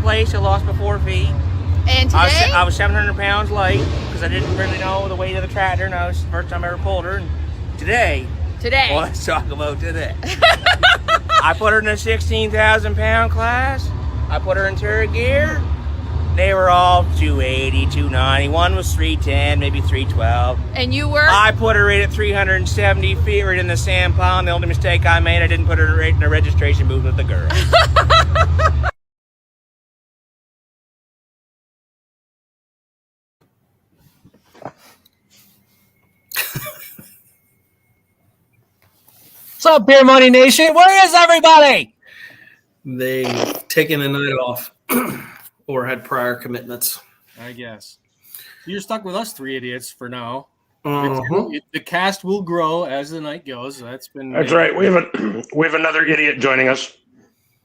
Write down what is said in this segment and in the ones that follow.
place. I lost by 4 feet. And today? I was 700 pounds light because I didn't really know the weight of the tractor, and that was the first time I ever pulled her. And today. Well, let's talk about today. I put her in the 16,000 pound class. I put her in turret gear. They were all 280, 290. One was 310, maybe 312. And you were? I put her right at 370 feet right in the sand pond. The only mistake I made, I didn't put her right in the registration booth with the girl. What's up, Beer Money Nation? Where is everybody? They've taken a night off or had prior commitments. I guess. You're stuck with us three idiots for now. The cast will grow as the night goes. That's right. We have another idiot joining us.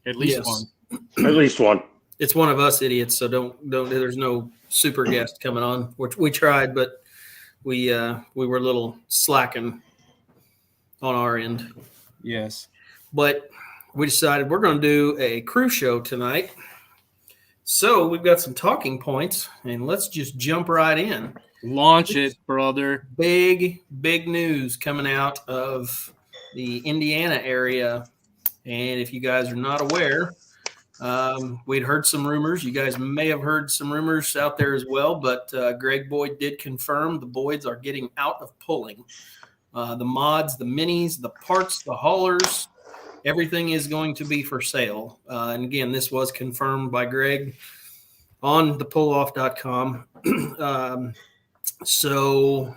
At least one. At least one. It's one of us idiots, so don't. There's no super guest coming on, which we tried, but we were a little slacking on our end. Yes. But we decided we're going to do a crew show tonight. So we've got some talking points, and let's just jump right in. Launch it, brother. Big news coming out of the Indiana area. And if you guys are not aware, we'd heard some rumors. You guys may have heard some rumors out there as well, but Greg Boyd did confirm the Boyds are getting out of pulling. The mods, the minis, the parts, the haulers, everything is going to be for sale. And again, this was confirmed by Greg on thepulloff.com. So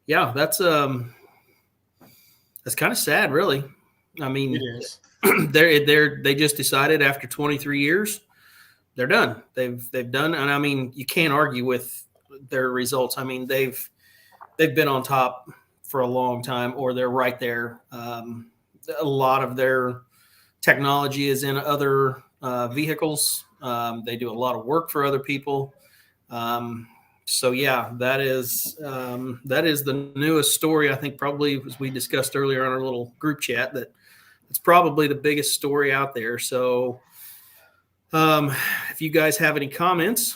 yeah, that's kind of sad, really. I mean, it is. they just decided after 23 years, they're done. They've done, and I mean, you can't argue with their results. I mean, they've been on top for a long time, or they're right there. A lot of their technology is in other vehicles. They do a lot of work for other people. So yeah, that is the newest story. I think probably, as we discussed earlier on our little group chat, that it's probably the biggest story out there. So if you guys have any comments,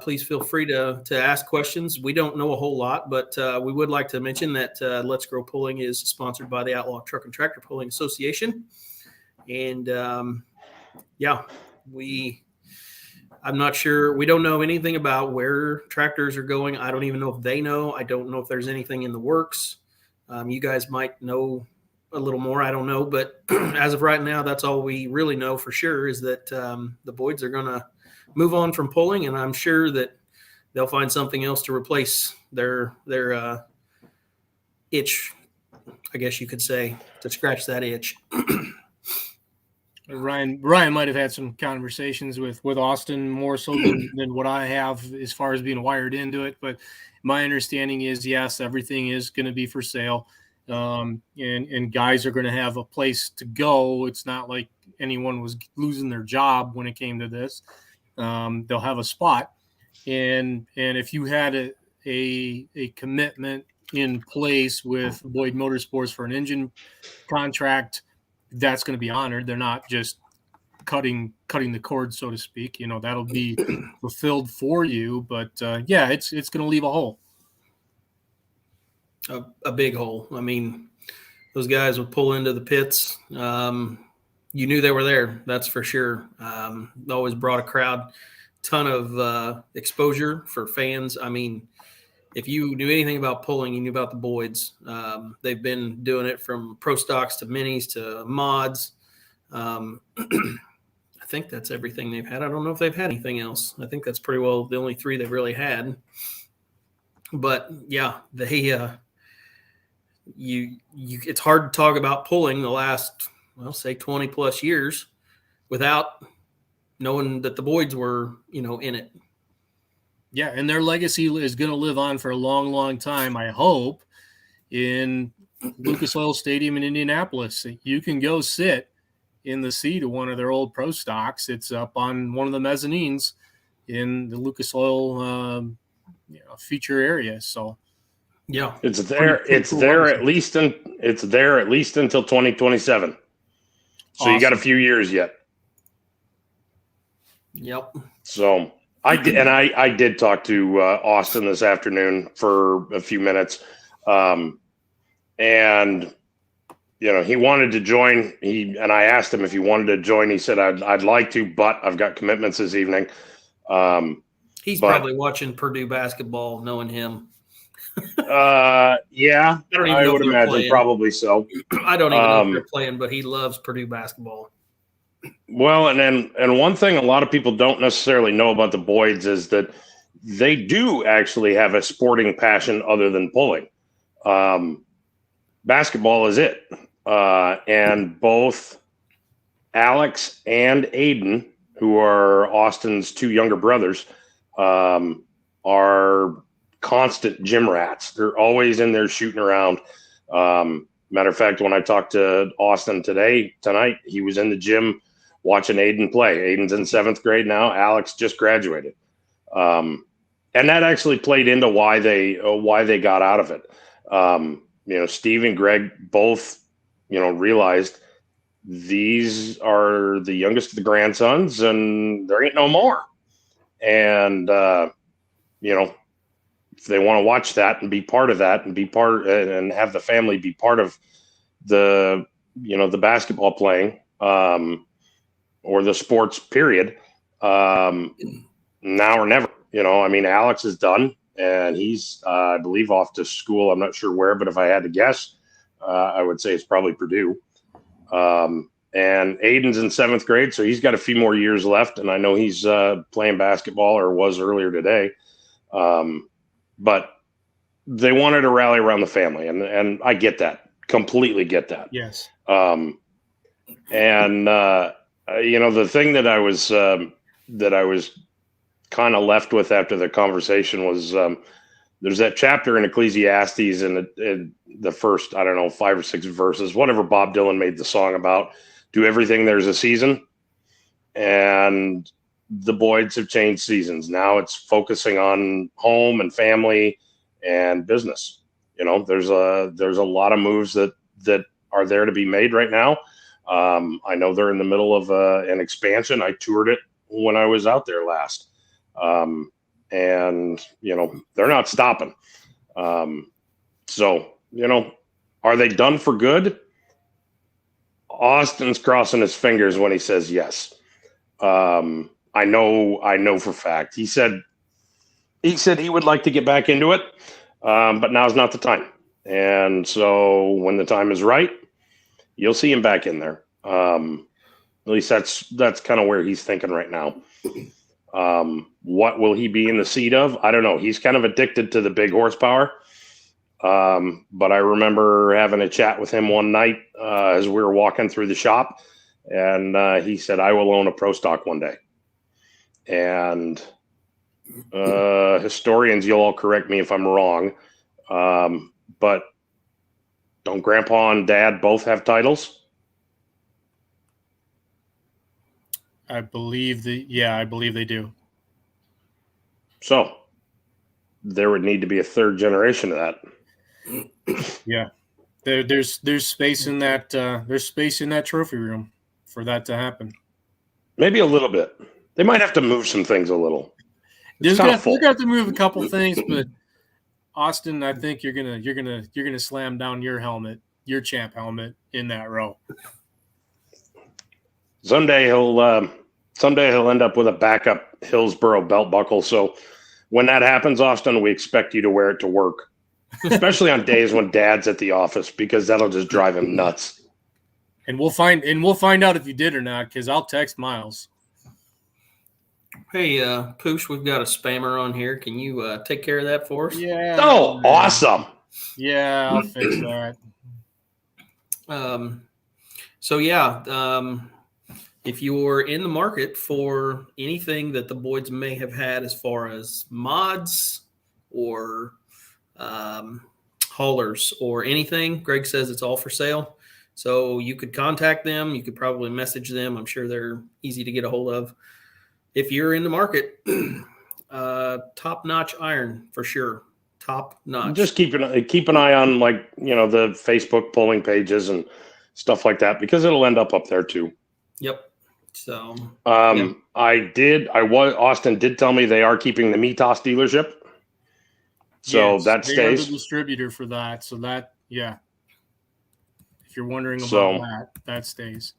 please feel free to ask questions. We don't know a whole lot, but we would like to mention that Let's Grow Pulling is sponsored by the Outlaw Truck and Tractor Pulling Association. And I'm not sure. We don't know anything about where tractors are going. I don't even know if they know. I don't know if there's anything in the works. You guys might know a little more. I don't know. But as of right now, that's all we really know for sure, is that the Boyds are going to move on from pulling, and I'm sure that they'll find something else to replace their itch, I guess you could say, to scratch that itch. Ryan might have had some conversations with Austin more so than what I have as far as being wired into it. But my understanding is, yes, everything is going to be for sale. And guys are going to have a place to go. It's not like anyone was losing their job when it came to this. They'll have a spot. And if you had a commitment in place with Boyd Motorsports for an engine contract, that's going to be honored. They're not just cutting the cord, so to speak. You know, that'll be fulfilled for you. But yeah, it's going to leave a hole. A big hole. I mean, those guys would pull into the pits. You knew they were there. That's for sure. Always brought a crowd, ton of exposure for fans. I mean, if you knew anything about pulling, you knew about the Boyds. They've been doing it from pro stocks to minis to mods. I think that's everything they've had. I don't know if they've had anything else. I think that's pretty well the only three they've really had. But yeah, it's hard to talk about pulling the last, well, say 20 plus years without knowing that the Boyds were, in it. Yeah, and their legacy is going to live on for a long, long time, I hope, in Lucas Oil Stadium in Indianapolis. You can go sit in the seat of one of their old pro stocks. It's up on one of the mezzanines in the Lucas Oil feature area. So yeah, it's there. It's there at least until 2027. So awesome. You got a few years yet. Yep. So I did talk to Austin this afternoon for a few minutes, and he wanted to join. And I asked him if he wanted to join. He said I'd like to, but I've got commitments this evening. He's probably watching Purdue basketball, knowing him. Yeah, I would imagine probably so. I don't even know if they're playing, but he loves Purdue basketball. Well, and one thing a lot of people don't necessarily know about the Boyds is that they do actually have a sporting passion other than pulling. Basketball is it. And both Alex and Aiden, who are Austin's two younger brothers, are constant gym rats. They're always in there shooting around. Matter of fact, when I talked to Austin tonight, he was in the gym watching Aiden play. Aiden's in 7th grade now. Alex just graduated. And that actually played into why they got out of it. Steve and Greg both, realized these are the youngest of the grandsons and there ain't no more. And, if they want to watch that and be part of that and and have the family be part of the basketball playing, or the sports period, now or never. Alex is done and he's, I believe, off to school. I'm not sure where, but if I had to guess, I would say it's probably Purdue. And Aiden's in 7th grade, so he's got a few more years left. And I know he's playing basketball, or was earlier today. But they wanted to rally around the family, and I get that, completely get that. Yes. The thing that I was kind of left with after the conversation was, there's that chapter in Ecclesiastes in the first, 5 or 6 verses, whatever Bob Dylan made the song about, do everything there's a season. And the Boyds have changed seasons. Now it's focusing on home and family and business. There's a lot of moves that are there to be made right now. I know they're in the middle of an expansion. I toured it when I was out there last. And they're not stopping. So, are they done for good? Austin's crossing his fingers when he says yes. I know for a fact. He said he would like to get back into it, but now's not the time. And so when the time is right, you'll see him back in there. At least that's kind of where he's thinking right now. What will he be in the seat of? I don't know. He's kind of addicted to the big horsepower. But I remember having a chat with him one night as we were walking through the shop, and he said, I will own a Pro Stock one day. And historians, you'll all correct me if I'm wrong, but don't Grandpa and Dad both have titles? I believe they do. So there would need to be a third generation of that. Yeah, there's space in that trophy room for that to happen. Maybe a little bit. They might have to move some things a little. They're gonna have to move a couple things, but Austin, I think you're gonna slam down your helmet, your champ helmet, in that row. Someday he'll end up with a backup Hillsboro belt buckle. So when that happens, Austin, we expect you to wear it to work, especially on days when Dad's at the office, because that'll just drive him nuts. And we'll find out if you did or not, because I'll text Miles. Hey, Poosh, we've got a spammer on here. Can you take care of that for us? Yeah. Oh, awesome. Yeah, I'll fix that. If you're in the market for anything that the Boyds may have had as far as mods or haulers or anything, Greg says it's all for sale. So you could contact them. You could probably message them. I'm sure they're easy to get a hold of. If you're in the market, top-notch iron for sure. Top-notch. Just keep an eye on, the Facebook polling pages and stuff like that, because it'll end up there too. Yep. So Austin did tell me they are keeping the Mitas dealership. So yes, that they are stays. the distributor for that. So that, yeah. If you're wondering about that stays.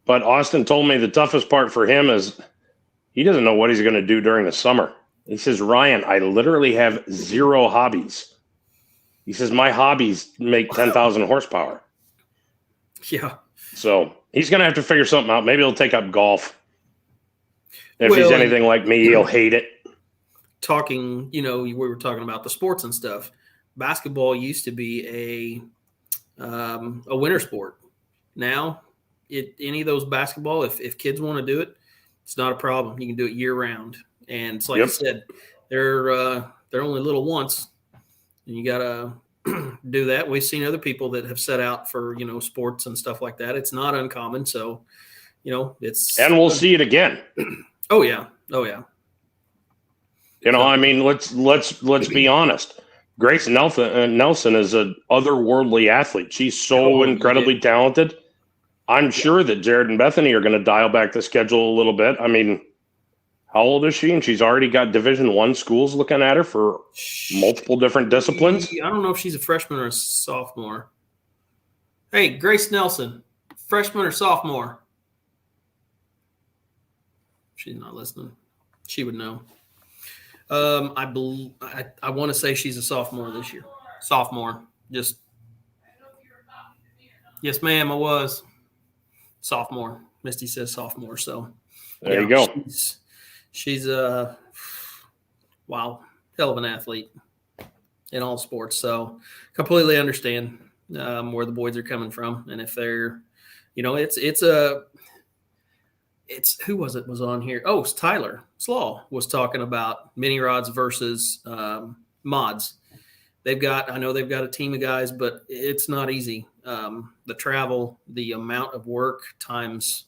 But Austin told me the toughest part for him is he doesn't know what he's going to do during the summer. He says, Ryan, I literally have 0 hobbies. He says, my hobbies make 10,000 horsepower. Yeah. So he's going to have to figure something out. Maybe he'll take up golf. If he's anything like me, he'll hate it. Talking, we were talking about the sports and stuff. Basketball used to be a winter sport. Now, any of those basketball, if kids want to do it, it's not a problem. You can do it year round. And it's like I said, they're only little once, and you got to do that. We've seen other people that have set out for, sports and stuff like that. It's not uncommon. So, it's. And we'll see it again. Oh, yeah. Oh, yeah. I mean, let's be honest. Grace Nelson is an otherworldly athlete. She's so incredibly talented. I'm sure that Jared and Bethany are going to dial back the schedule a little bit. I mean, how old is she? And she's already got Division I schools looking at her for multiple different disciplines. I don't know if she's a freshman or a sophomore. Hey, Grace Nelson, freshman or sophomore? She's not listening. She would know. I want to say she's a sophomore this year. Sophomore. Just. Yes, ma'am, I was. Sophomore. Misty says sophomore. So there you go. She's a hell of an athlete in all sports. So completely understand where the boys are coming from. And if they're, it's who was on here? Oh, it's Tyler Slaw was talking about mini rods versus mods. I know they've got a team of guys, but it's not easy. The travel, the amount of work times,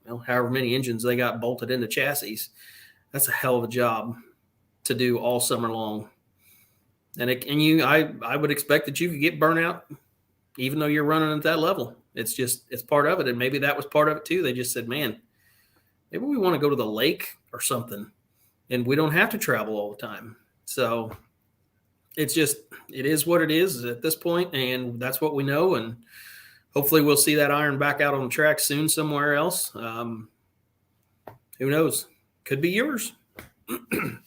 however many engines they got bolted into chassis, that's a hell of a job to do all summer long. I would expect that you could get burnout even though you're running at that level. It's part of it. And maybe that was part of it too. They just said, man, maybe we want to go to the lake or something and we don't have to travel all the time. So it is what it is at this point, and that's what we know. And hopefully we'll see that iron back out on the track soon somewhere else. Who knows? Could be yours. And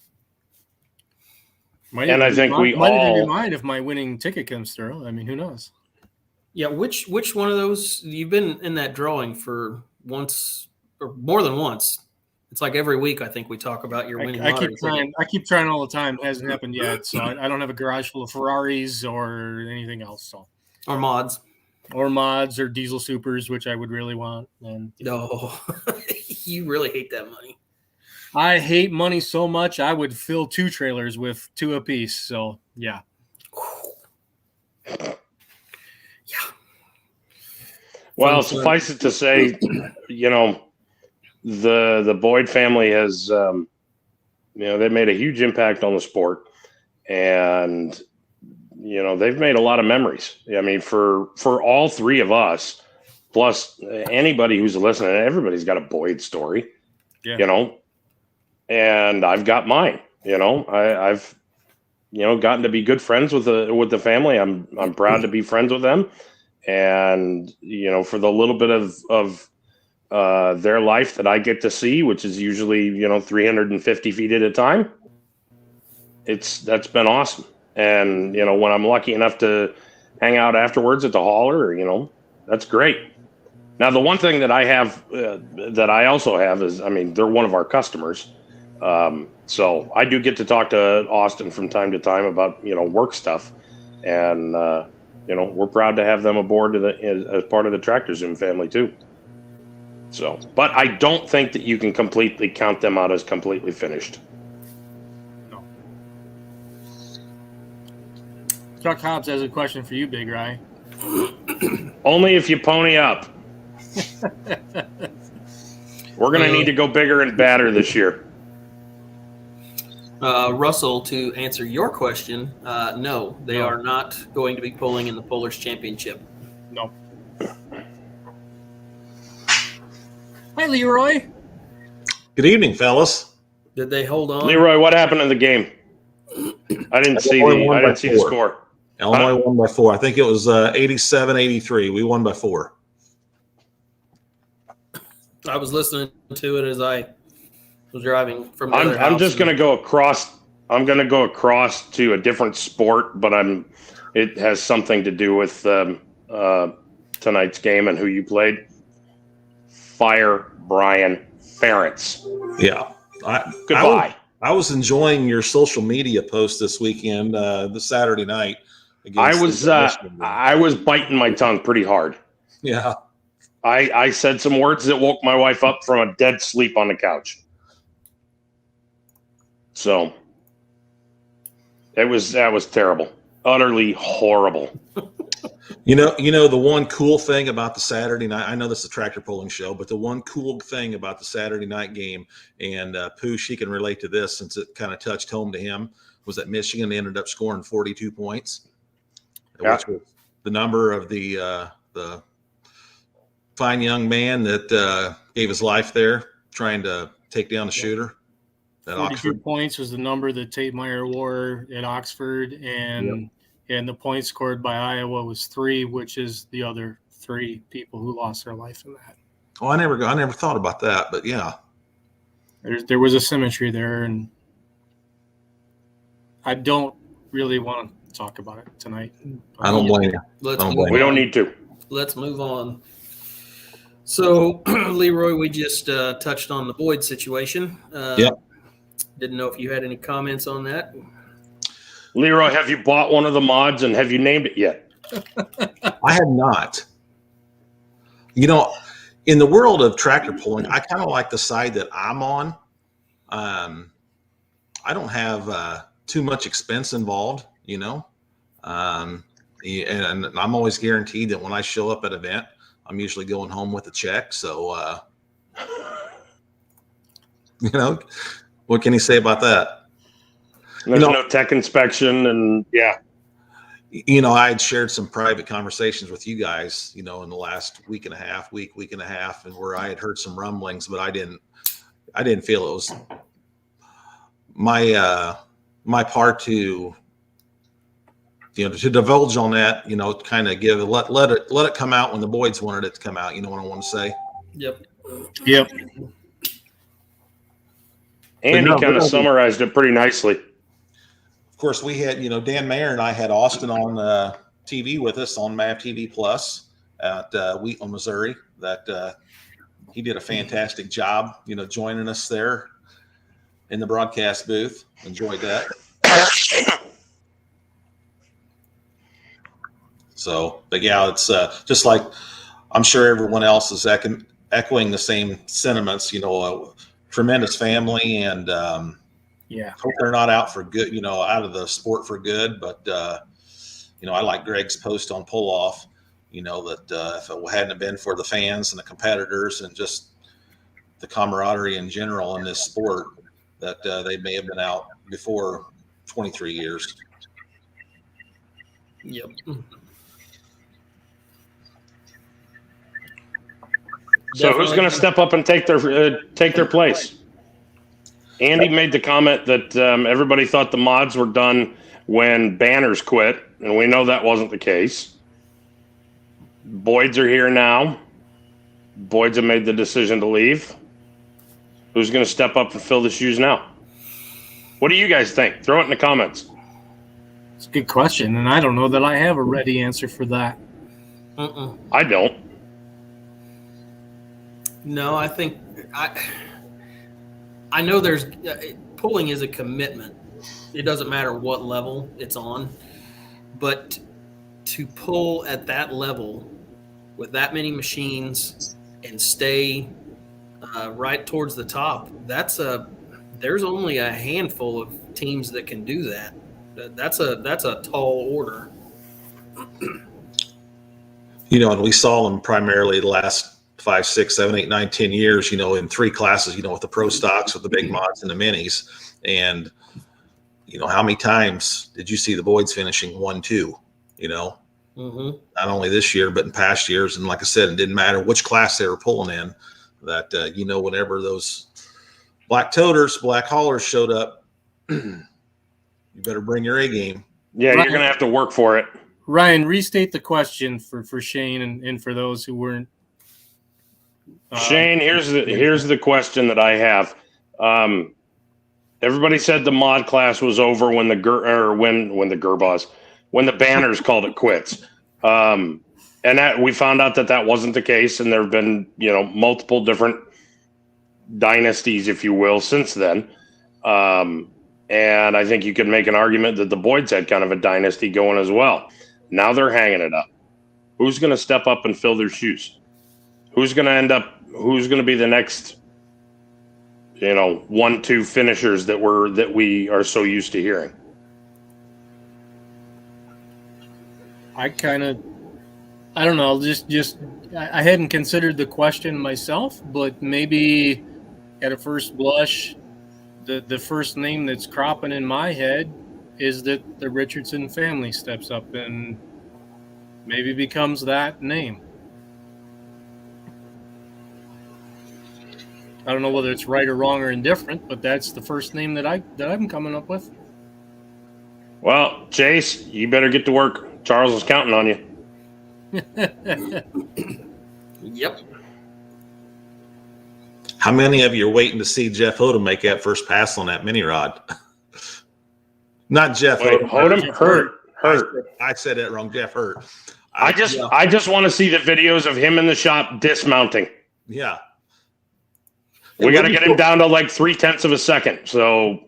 I think we might all even be mine if my winning ticket comes through. I mean, who knows? Yeah, which one of those? You've been in that drawing for once or more than once. It's like every week I think we talk about your winning lottery. I keep trying all the time. It hasn't happened yet. So I don't have a garage full of Ferraris or anything else. So or mods or diesel supers, which I would really want. And no, you really hate that money. I hate money so much. I would fill 2 trailers with 2 apiece. So yeah. Yeah. Well, suffice it to say, the Boyd family has, they made a huge impact on the sport, and they've made a lot of memories. I mean, for all 3 of us, plus anybody who's listening, everybody's got a Boyd story. Yeah. And I've got mine. I've gotten to be good friends with the family. I'm proud to be friends with them, and for the little bit of their life that I get to see, which is usually 350 feet at a time, that's been awesome. And when I'm lucky enough to hang out afterwards at the hauler, that's great. Now the one thing that I have that I also have is, they're one of our customers. So I do get to talk to Austin from time to time about, work stuff, and, we're proud to have them aboard as part of the Tractor Zoom family too. So, but I don't think that you can completely count them out as completely finished. No. Chuck Hobbs has a question for you, Big Rye. Only if you pony up. We're going to need to go bigger and badder this year. Russell, to answer your question, no, they are not going to be pulling in the Pullers Championship. No. Hi, Leroy. Good evening, fellas. Did they hold on? Leroy, what happened in the game? I didn't see the score. Illinois won by 4. I think it was 87-83. We won by 4. I was listening to it as I was driving from. I'm just going to go across. I'm going to go across to a different sport, but it has something to do with tonight's game and who you played. Fire Brian Ferentz. Yeah. Goodbye. I was enjoying your social media post this weekend, the Saturday night. I was biting my tongue pretty hard. Yeah. I said some words that woke my wife up from a dead sleep on the couch. So that was terrible. Utterly horrible. You know the one cool thing about the Saturday night, I know this is a tractor pulling show, but the one cool thing about the Saturday night game, and Poosh, he can relate to this since it kind of touched home to him, was that Michigan ended up scoring 42 points, which was the number of the fine young man that gave his life there trying to take down the shooter at 42 Oxford. points was the number that Tate Meyer wore at Oxford, and the points scored by Iowa was 3, which is the other 3 people who lost their life in that. Oh, I never thought about that, but yeah. There was a symmetry there, and I don't really want to talk about it tonight. I don't blame you. We don't need to. Let's move on. So, Leroy, we just touched on the Boyd situation. Didn't know if you had any comments on that. Leroy, have you bought one of the mods and have you named it yet? I have not. In the world of tractor pulling, I kind of like the side that I'm on. I don't have too much expense involved, and I'm always guaranteed that when I show up at an event, I'm usually going home with a check. So, what can you say about that? There's no tech inspection, and I had shared some private conversations with you guys, in the last week and a half, and where I had heard some rumblings, but I didn't feel it was my part to divulge on that, kind of let it come out when the Boyds wanted it to come out. You know what I want to say? Yep. Andy kind of summarized it pretty nicely. Of course, we had, Dan Mayer and I had Austin on TV with us on MAV TV Plus at Wheatland, Missouri. That he did a fantastic job, joining us there in the broadcast booth. Enjoyed that. So, but yeah, it's just like I'm sure everyone else is echoing the same sentiments. Tremendous family, and hope they're not out for good. Out of the sport for good. But I like Greg's post on Pull Off. That if it hadn't been for the fans and the competitors and just the camaraderie in general in this sport, that they may have been out before 23 years. Yep. So who's going to step up and take their place? Andy made the comment that everybody thought the mods were done when Banners quit, and we know that wasn't the case. Boyds are here now. Boyds have made the decision to leave. Who's going to step up and fill the shoes now? What do you guys think? Throw it in the comments. It's a good question, and I don't know that I have a ready answer for that. I don't. No, I think I know there's pulling is a commitment. It doesn't matter what level it's on, but to pull at that level with that many machines and stay right towards the top, there's only a handful of teams that can do that. That's a tall order. And we saw them primarily the last 5, 6, 7, 8, 9, 10 years, in 3 classes, with the pro stocks, with the big mods and the minis. And, how many times did you see the Boyds finishing 1-2, not only this year, but in past years. And like I said, it didn't matter which class they were pulling in. that, whenever those black toters, black haulers showed up, you better bring your A game. Yeah, Ryan, you're going to have to work for it. Ryan, restate the question for Shane and for those who weren't. Shane, here's the question that I have. Everybody said the mod class was over when the banners called it quits. And that we found out that wasn't the case, and there have been, multiple different dynasties, if you will, since then. And I think you could make an argument that the Boyds had kind of a dynasty going as well. Now they're hanging it up. Who's going to step up and fill their shoes? Who's going to be the next, 1-2 finishers that we are so used to hearing? I don't know. Just I hadn't considered the question myself, but maybe at a first blush, the first name that's cropping in my head is that the Richardson family steps up and maybe becomes that name. I don't know whether it's right or wrong or indifferent, but that's the first name that I'm coming up with. Well, Chase, you better get to work. Charles is counting on you. Yep. How many of you are waiting to see Jeff Odom make that first pass on that mini rod? Not Jeff Odom. Odom hurt. I said that wrong. Jeff Hurt. I just want to see the videos of him in the shop dismounting. Yeah. We got to get him down to like 0.3 of a second. So,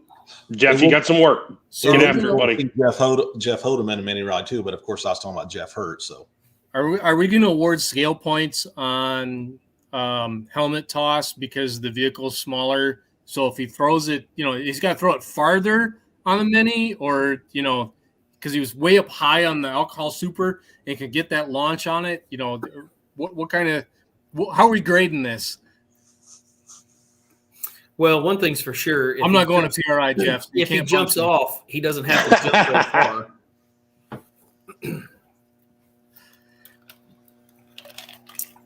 Jeff, you got some work. Get after it, buddy. Jeff Odom in a mini rod too, but of course I was talking about Jeff Hurt. So, are we going to award scale points on helmet toss because the vehicle's smaller? So if he throws it, he's got to throw it farther on the mini, or because he was way up high on the alcohol super and could get that launch on it. What kind of how are we grading this? Well, one thing's for sure. I'm not going to PRI, Jeff. If he jumps off, he doesn't have to jump so far.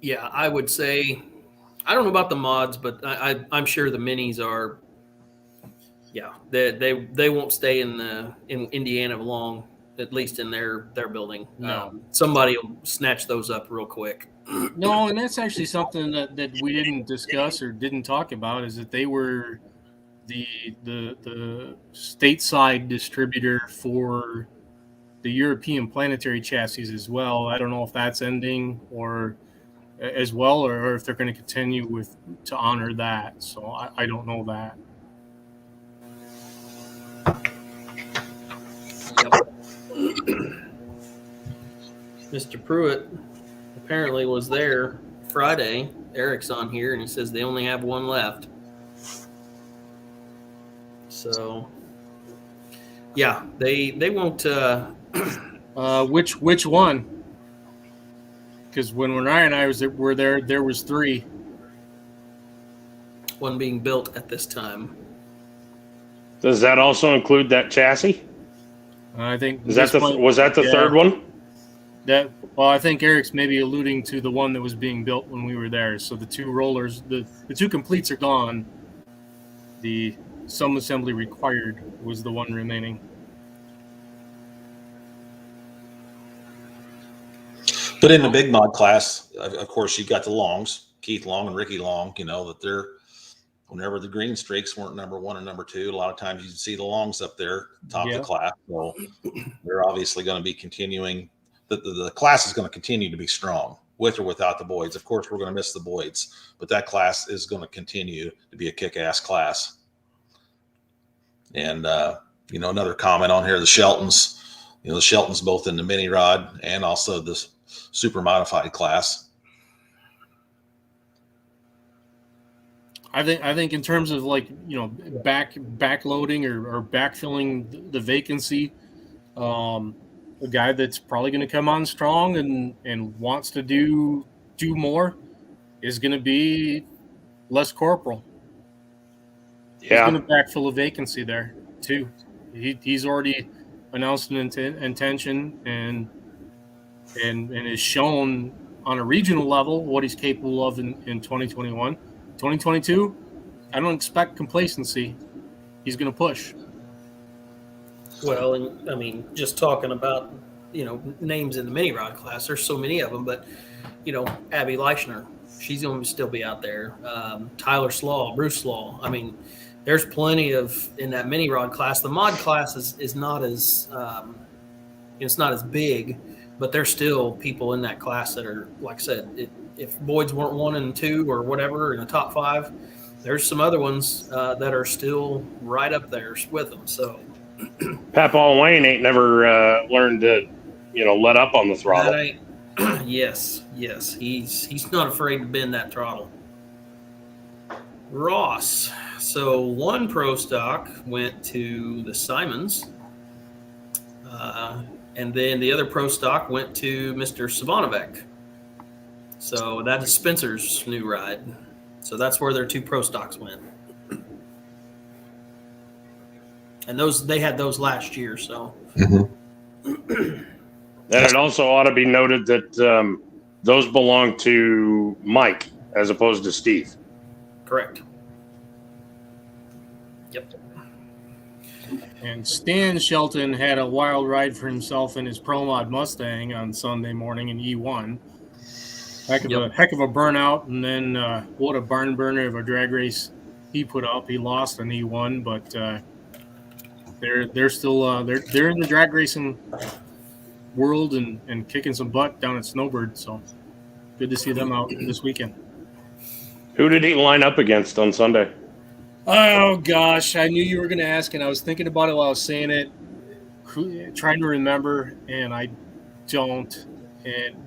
Yeah, I would say, I don't know about the mods, but I'm sure the minis are. Yeah, they won't stay in Indiana long, at least in their building. No, somebody will snatch those up real quick. No, and that's actually something that we didn't discuss or didn't talk about, is that they were the stateside distributor for the European planetary chassis as well. I don't know if that's ending or as well, or if they're going to continue to honor that. So I don't know that. Yep. Mr. Pruitt apparently was there Friday. Eric's on here, and he says they only have one left. So, yeah, they won't. Which one? Because when Ryan and I were there was 3. One being built at this time. Does that also include that chassis? I think was that the third one? I think Eric's maybe alluding to the one that was being built when we were there. So the 2 rollers, the 2 completes are gone. The some assembly required was the one remaining. But in the big mod class, of course, you got the Longs, Keith Long and Ricky Long. That they're, whenever the green streaks weren't number 1 or number 2, a lot of times you see the Longs up there, top of the class. So they're obviously going to be continuing. The class is going to continue to be strong, with or without the Boyds. Of course, we're going to miss the Boyds, but that class is going to continue to be a kick-ass class. And, another comment on here, the Sheltons. The Sheltons both in the mini rod and also this super modified class. I think in terms of backloading or backfilling the vacancy, a guy that's probably going to come on strong and wants to do more is going to be Les Corporal. Yeah, he's going to backfill a vacancy there too. He's already announced an intention and has shown on a regional level what he's capable of in 2021. 2022, I don't expect complacency. He's going to push. Well, and I mean, just talking about, names in the mini rod class, there's so many of them, but, Abby Leichner, she's going to still be out there. Tyler Slaw, Bruce Slaw. I mean, there's plenty in that mini rod class. The mod class is not as, it's not as big, but there's still people in that class that are, like I said, if Boyd's weren't 1 and 2 or whatever in the top 5, there's some other ones that are still right up there with them. So, Papa Wayne ain't never learned to, let up on the throttle. Yes, he's not afraid to bend that throttle. Ross. So one pro stock went to the Simons, and then the other pro stock went to Mr. Savanovic. So that is Spencer's new ride. So that's where their 2 pro stocks went. And they had those last year. So, And it also ought to be noted that those belong to Mike as opposed to Steve. Correct. Yep. And Stan Shelton had a wild ride for himself in his Pro Mod Mustang on Sunday morning in E1. Heck of a burnout, and then what a barn burner of a drag race he put up. He lost an E1, but they're still they're in the drag racing world and kicking some butt down at Snowbird. So good to see them out this weekend. Who did he line up against on Sunday? Oh gosh, I knew you were going to ask, and I was thinking about it while I was saying it, trying to remember, and I don't.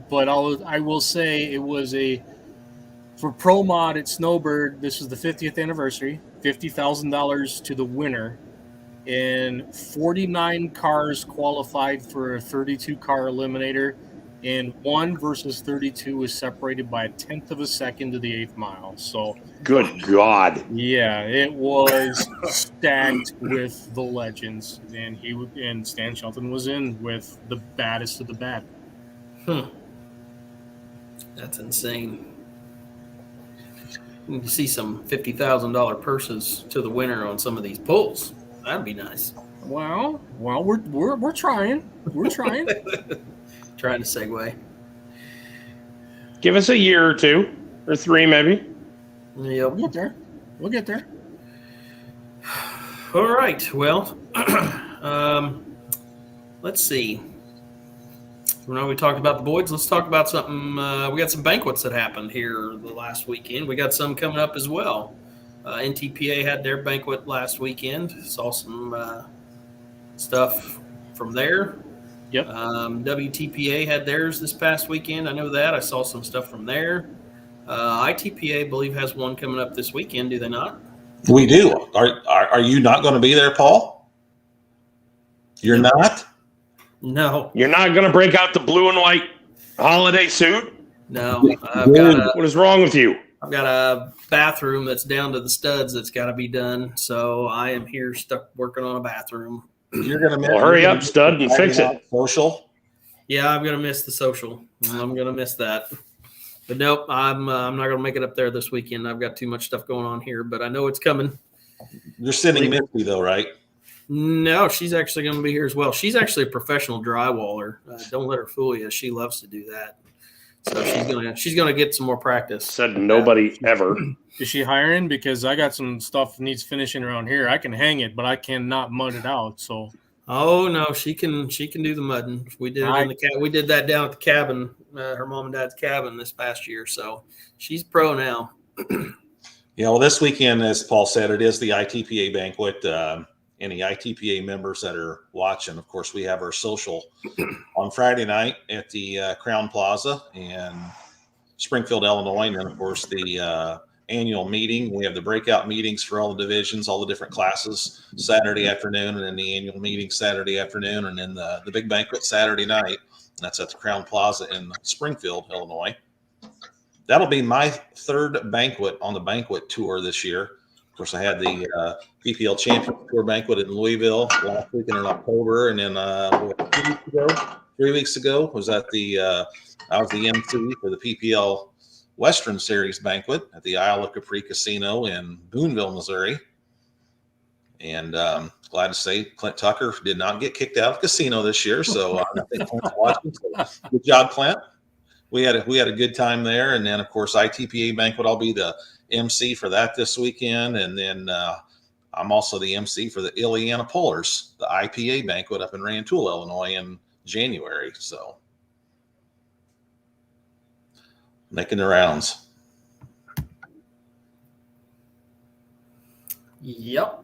But I will say it was for Pro Mod at Snowbird. This was the 50th anniversary, $50,000 to the winner, and 49 cars qualified for a 32-car eliminator, and 1 versus 32 was separated by 1/10 of a second to the 8th mile. So, good God, yeah, it was stacked with the legends, and Stan Shelton was in with the baddest of the bad. That's insane. You see some $50,000 purses to the winner on some of these pulls. That'd be nice. Well, we're trying. We're trying. Trying to segue. Give us a year or 2 or 3, maybe. Yep. We'll get there. All right. Well, let's see. We talked about the Boyds. Let's talk about something. We got some banquets that happened here the last weekend. We got some coming up as well. NTPA had their banquet last weekend. Saw some stuff from there. Yep. WTPA had theirs this past weekend. I know that. I saw some stuff from there. ITPA, I believe, has one coming up this weekend. Do they not? We do. Are you not going to be there, Paul? You're not? No. You're not going to break out the blue and white holiday suit? No. What is wrong with you? I've got a bathroom that's down to the studs that's got to be done. So I am here stuck working on a bathroom. You're going to hurry up, stud, and fix it. Social? Yeah, I'm going to miss the social. I'm going to miss that. But nope, I'm not going to make it up there this weekend. I've got too much stuff going on here, but I know it's coming. You're sending Misty, though, right? No, she's actually going to be here as well. She's actually a professional drywaller. Don't let her fool you. She loves to do that. So she's gonna get some more practice. Said nobody ever. Is she hiring? Because I got some stuff needs finishing around here. I can hang it, but I cannot mud it out. So. Oh no, she can do the mudding. We did it we did that down at the cabin, her mom and dad's cabin this past year. So she's pro now. Yeah, well, this weekend, as Paul said, it is the ITPA banquet. Any ITPA members that are watching, of course, we have our social on Friday night at the Crown Plaza in Springfield, Illinois. And then, of course, the annual meeting. We have the breakout meetings for all the divisions, all the different classes Saturday afternoon, and then the annual meeting Saturday afternoon, and then the big banquet Saturday night. That's at the Crown Plaza in Springfield, Illinois. That'll be my 3rd banquet on the banquet tour this year. Of course, I had the PPL Champion Tour banquet in Louisville last weekend in October, and then 3 weeks ago was at I was the MC for the PPL Western Series banquet at the Isle of Capri Casino in Boonville, Missouri. And glad to say Clint Tucker did not get kicked out of the casino this year. So I think Clint's watching. So good job, Clint. We had a good time there. And then, of course, ITPA banquet. I'll be the MC for that this weekend. And then I'm also the MC for the Ileana Pullers, the IPA banquet up in Rantoul, Illinois in January. So making the rounds. Yep.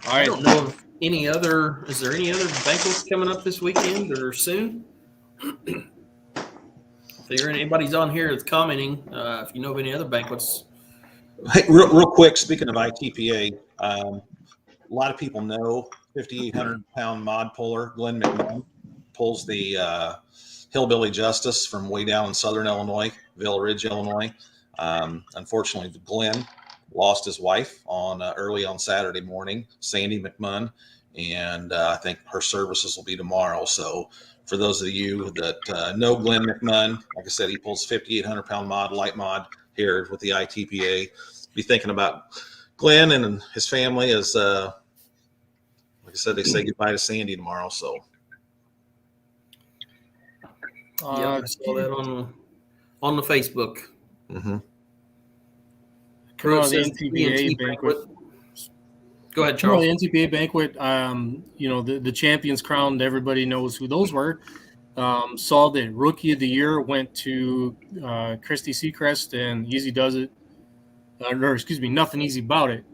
I don't know of any other. Is there any other banquets coming up this weekend or soon? If anybody's on here that's commenting, if you know of any other banquets. Hey, real quick, speaking of ITPA, a lot of people know 5,800-pound mod puller Glenn McMahon pulls the Hillbilly Justice from way down in southern Illinois, Vale Ridge, Illinois. Unfortunately, Glenn lost his wife early on Saturday morning, Sandy McMahon, and I think her services will be tomorrow. So for those of you that know Glenn McMahon, like I said, he pulls 5,800-pound mod, light mod here with the ITPA. Be thinking about Glenn and his family as, like I said, they say goodbye to Sandy tomorrow. So I saw that on the Facebook. Mm-hmm. The NTPA banquet. Go ahead, Charles. The NTPA banquet, the champions crowned, everybody knows who those were. Saw that Rookie of the Year went to Christy Seacrest and Easy Does It, Nothing Easy About It,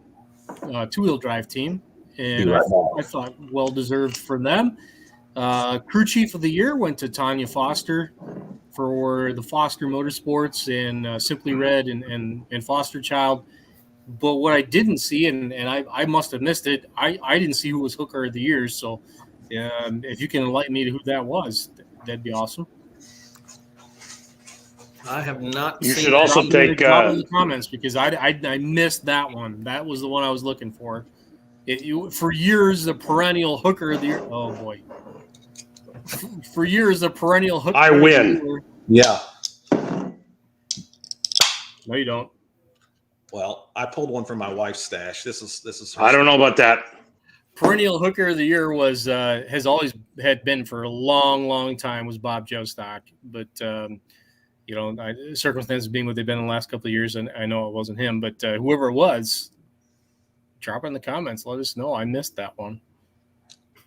two-wheel drive team. And I thought well-deserved for them. Crew Chief of the Year went to Tanya Foster for the Foster Motorsports and Simply Red and Foster Child. But what I didn't see, and I must have missed it, I didn't see who was Hooker of the Year. So if you can enlighten me to who that was, that'd be awesome. I have not. You should also take drop in the comments because I missed that one. That was the one I was looking for. For years, the perennial Hooker of the Year. Oh boy. For years, the perennial Hooker. I win. Yeah. No, you don't. Well, I pulled one from my wife's stash. This is. I don't know about that. Perennial Hooker of the Year has always had been for a long, long time was Bob Jostock, but circumstances being what they've been in the last couple of years, and I know it wasn't him, but whoever it was, drop it in the comments. Let us know. I missed that one.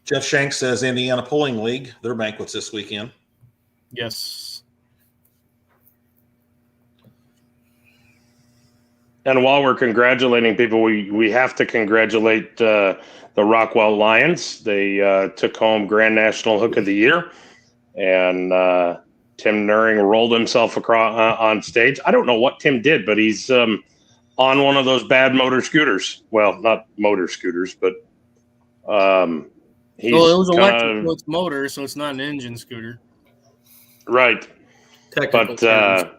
Jeff Shank says Indiana Pulling League, their banquets this weekend. Yes. And while we're congratulating people, we have to congratulate the Rockwell Lions. They took home Grand National Hook of the Year, and Tim Nuring rolled himself across on stage. I don't know what Tim did, but he's on one of those bad motor scooters. Well, not motor scooters, but it was electric, so it's motor, so it's not an engine scooter. Right. Technical but terms.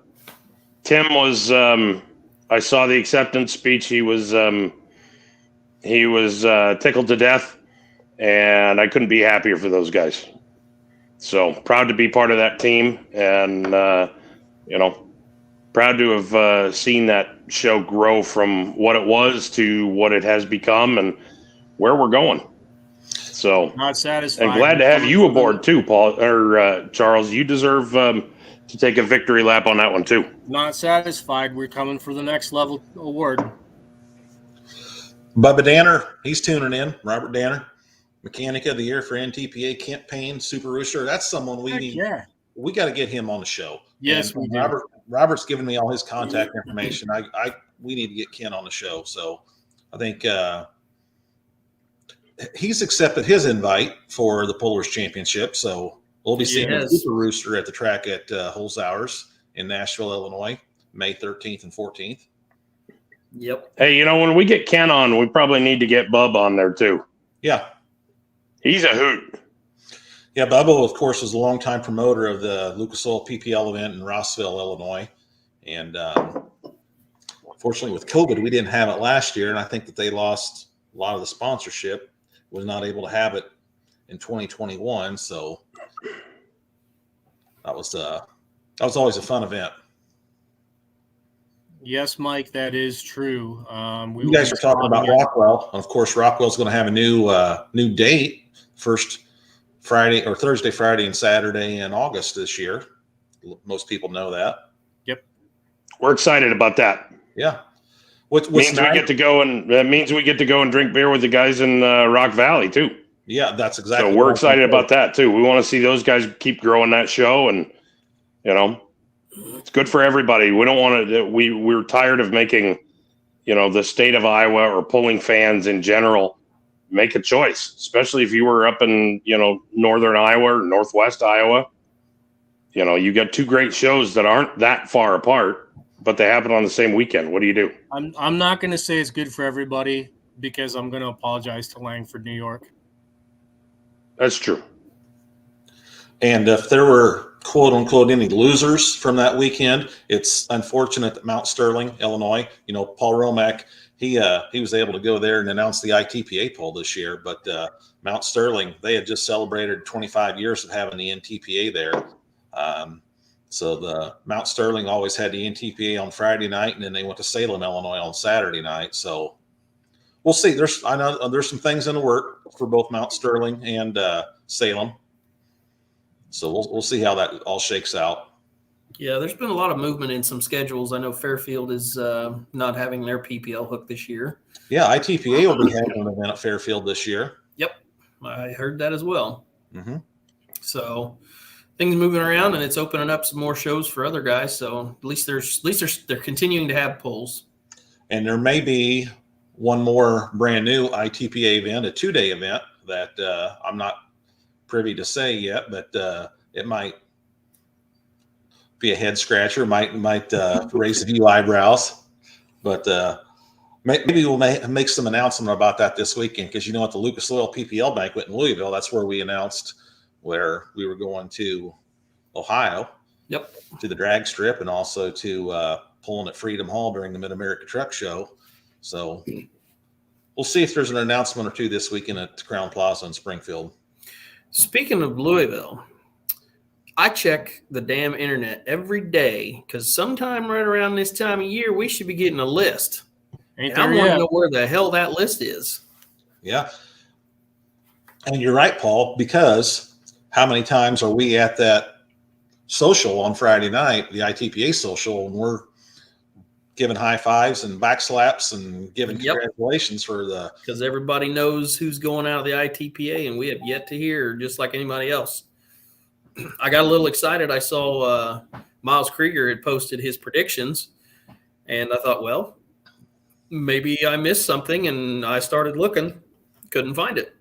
Tim was. I saw the acceptance speech. He was tickled to death, and I couldn't be happier for those guys. So proud to be part of that team, and proud to have seen that show grow from what it was to what it has become, and where we're going. So not satisfied. And glad to have you aboard too, Paul or Charles. You deserve to take a victory lap on that one too. Not satisfied. We're coming for the next level award. Bubba Danner, he's tuning in. Robert Danner, Mechanic of the Year for NTPA. Kent Payne, Super Rooster. That's someone we need. Yeah. We got to get him on the show. Yes, and we do. Robert's given me all his contact information. We need to get Kent on the show. So I think he's accepted his invite for the Pullers Championship. So we'll be seeing the Super Rooster at the track at Holzhauer's in Nashville, Illinois, May 13th and 14th. Yep. Hey, when we get Ken on, we probably need to get Bub on there too. Yeah. He's a hoot. Yeah, Bubba, of course, was a longtime promoter of the Lucas Oil PPL event in Rossville, Illinois. And fortunately, with COVID, we didn't have it last year, and I think that they lost a lot of the sponsorship, was not able to have it in 2021. So that was always a fun event. Yes, Mike, that is true. You guys are talking about Rockwell. Of course, Rockwell's going to have a new date, first Friday or Thursday, Friday, and Saturday in August this year. Most people know that. Yep. We're excited about that. Yeah. That means we get to go and drink beer with the guys in Rock Valley too. Yeah, that's exactly. So we're excited about that too. We want to see those guys keep growing that show, and it's good for everybody. We don't want to. We're tired of making, the state of Iowa or pulling fans in general make a choice, especially if you were up in northern Iowa or northwest Iowa. You got two great shows that aren't that far apart, but they happen on the same weekend. What do you do? I'm not going to say it's good for everybody because I'm going to apologize to Langford, New York. That's true. And if there were quote unquote any losers from that weekend, it's unfortunate that Mount Sterling, Illinois, Paul Romack, he was able to go there and announce the ITPA poll this year. But Mount Sterling, they had just celebrated 25 years of having the NTPA there. So the Mount Sterling always had the NTPA on Friday night, and then they went to Salem, Illinois on Saturday night. So we'll see. I know there's some things in the work for both Mount Sterling and Salem. So we'll see how that all shakes out. Yeah, there's been a lot of movement in some schedules. I know Fairfield is not having their PPL hook this year. Yeah, ITPA will be having an event at Fairfield this year. Yep, I heard that as well. Mm-hmm. So things moving around, and it's opening up some more shows for other guys. So at least they're continuing to have polls. And there may be one more brand new ITPA event, a 2-day event that I'm not privy to say yet, but it might be a head scratcher, might raise a few eyebrows, but maybe we'll make some announcement about that this weekend, because at the Lucas Oil PPL banquet in Louisville, that's where we announced where we were going to Ohio. Yep. To the drag strip, and also to pulling at Freedom Hall during the Mid-America Truck Show. So we'll see if there's an announcement or two this weekend at Crown Plaza in Springfield. Speaking of Louisville, I check the damn internet every day because sometime right around this time of year, we should be getting a list. And I want to know where the hell that list is. Yeah. And you're right, Paul, because how many times are we at that social on Friday night, the ITPA social, and we're giving high fives and back slaps and giving congratulations for the... Because everybody knows who's going out of the ITPA, and we have yet to hear, just like anybody else. I got a little excited. I saw Miles Krieger had posted his predictions, and I thought, well, maybe I missed something, and I started looking. Couldn't find it.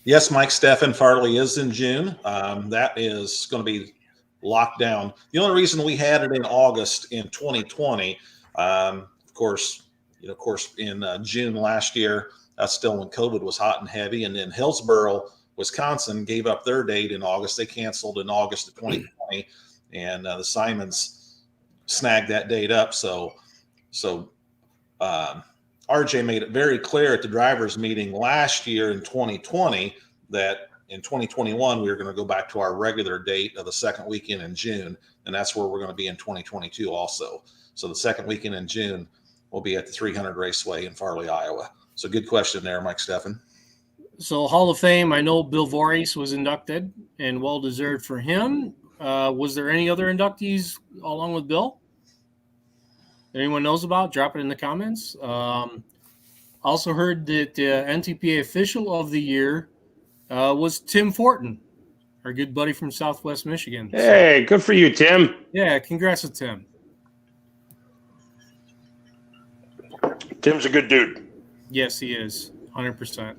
Yes, Mike Steffen, Farley is in June. That is going to be locked down. The only reason we had it in August in 2020, of course, in June last year, that's still when COVID was hot and heavy. And then Hillsboro, Wisconsin gave up their date in August. They canceled in August of 2020, and the Simons snagged that date up. So RJ made it very clear at the drivers' meeting last year in 2020 that in 2021 we were going to go back to our regular date of the second weekend in June, and that's where we're going to be in 2022 also. So the second weekend in June will be at the 300 Raceway in Farley, Iowa. So good question there, Mike Steffen. So Hall of Fame, I know Bill Voorhees was inducted, and well-deserved for him. Was there any other inductees along with Bill? Anyone knows about? Drop it in the comments. Also heard that NTPA Official of the Year was Tim Fortin, our good buddy from Southwest Michigan. Hey, good for you, Tim. Yeah, congrats to Tim. Tim's a good dude. Yes, he is. 100%.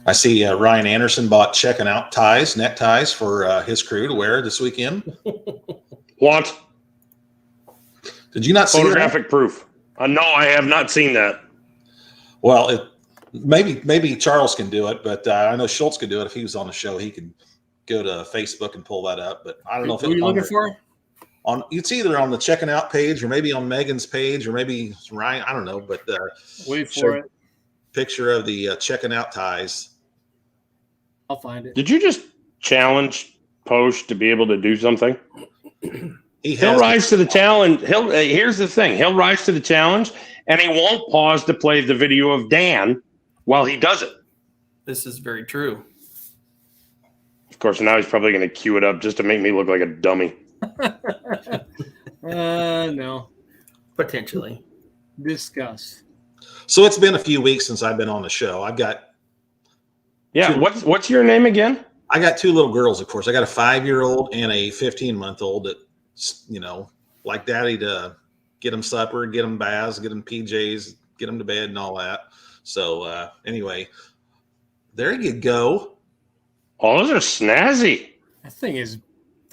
I see Ryan Anderson bought checking out neckties for his crew to wear this weekend. What? Did you not see photographic proof? No, I have not seen that. Well, maybe Charles can do it, but I know Schultz could do it if he was on the show. He could go to Facebook and pull that up. But I don't know if it's looking for. It's either on the checking out page or maybe on Megan's page or maybe Ryan. I don't know, but wait for it. Picture of the checking out ties. I'll find it. Did you just challenge Post to be able to do something? He'll rise to the challenge. Here's the thing. He'll rise to the challenge, and he won't pause to play the video of Dan while he does it. This is very true. Of course, now he's probably going to cue it up just to make me look like a dummy. No. Potentially. Discuss. So it's been a few weeks since I've been on the show. I've got what's your name again? I got 2 little girls, of course. I got a 5-year-old and a 15-month-old that, like daddy to get them supper, get them baths, get them PJs, get them to bed and all that. So anyway, there you go. Oh, those are snazzy. That thing is,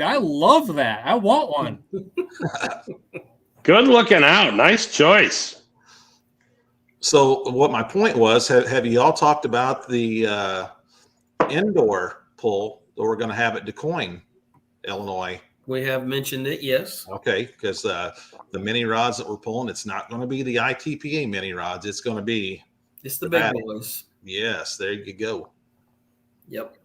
I love that. I want one. Good looking out. Nice choice. So what my point was, have you all talked about the indoor pull that we're going to have at DuQuoin, Illinois? We have mentioned it, yes. Okay, because the mini rods that we're pulling, it's not going to be the ITPA mini rods. It's going to be the big boys. Yes, there you go. Yep.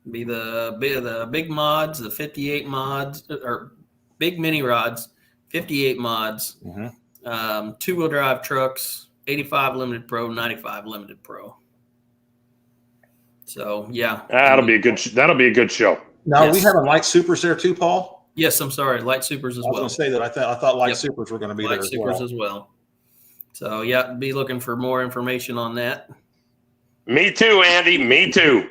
Be the big mods, the 58 mods, or big mini rods, 58 mods, 2-wheel drive trucks, 85 Limited Pro, 95 Limited Pro. So yeah, that'll be a good show. Now yes. we have a light supers there too, Paul. Yes, I'm sorry, light supers as well. I was going to say that I thought light supers were going to be light there supers as well. So yeah, be looking for more information on that. Me too, Andy. Me too.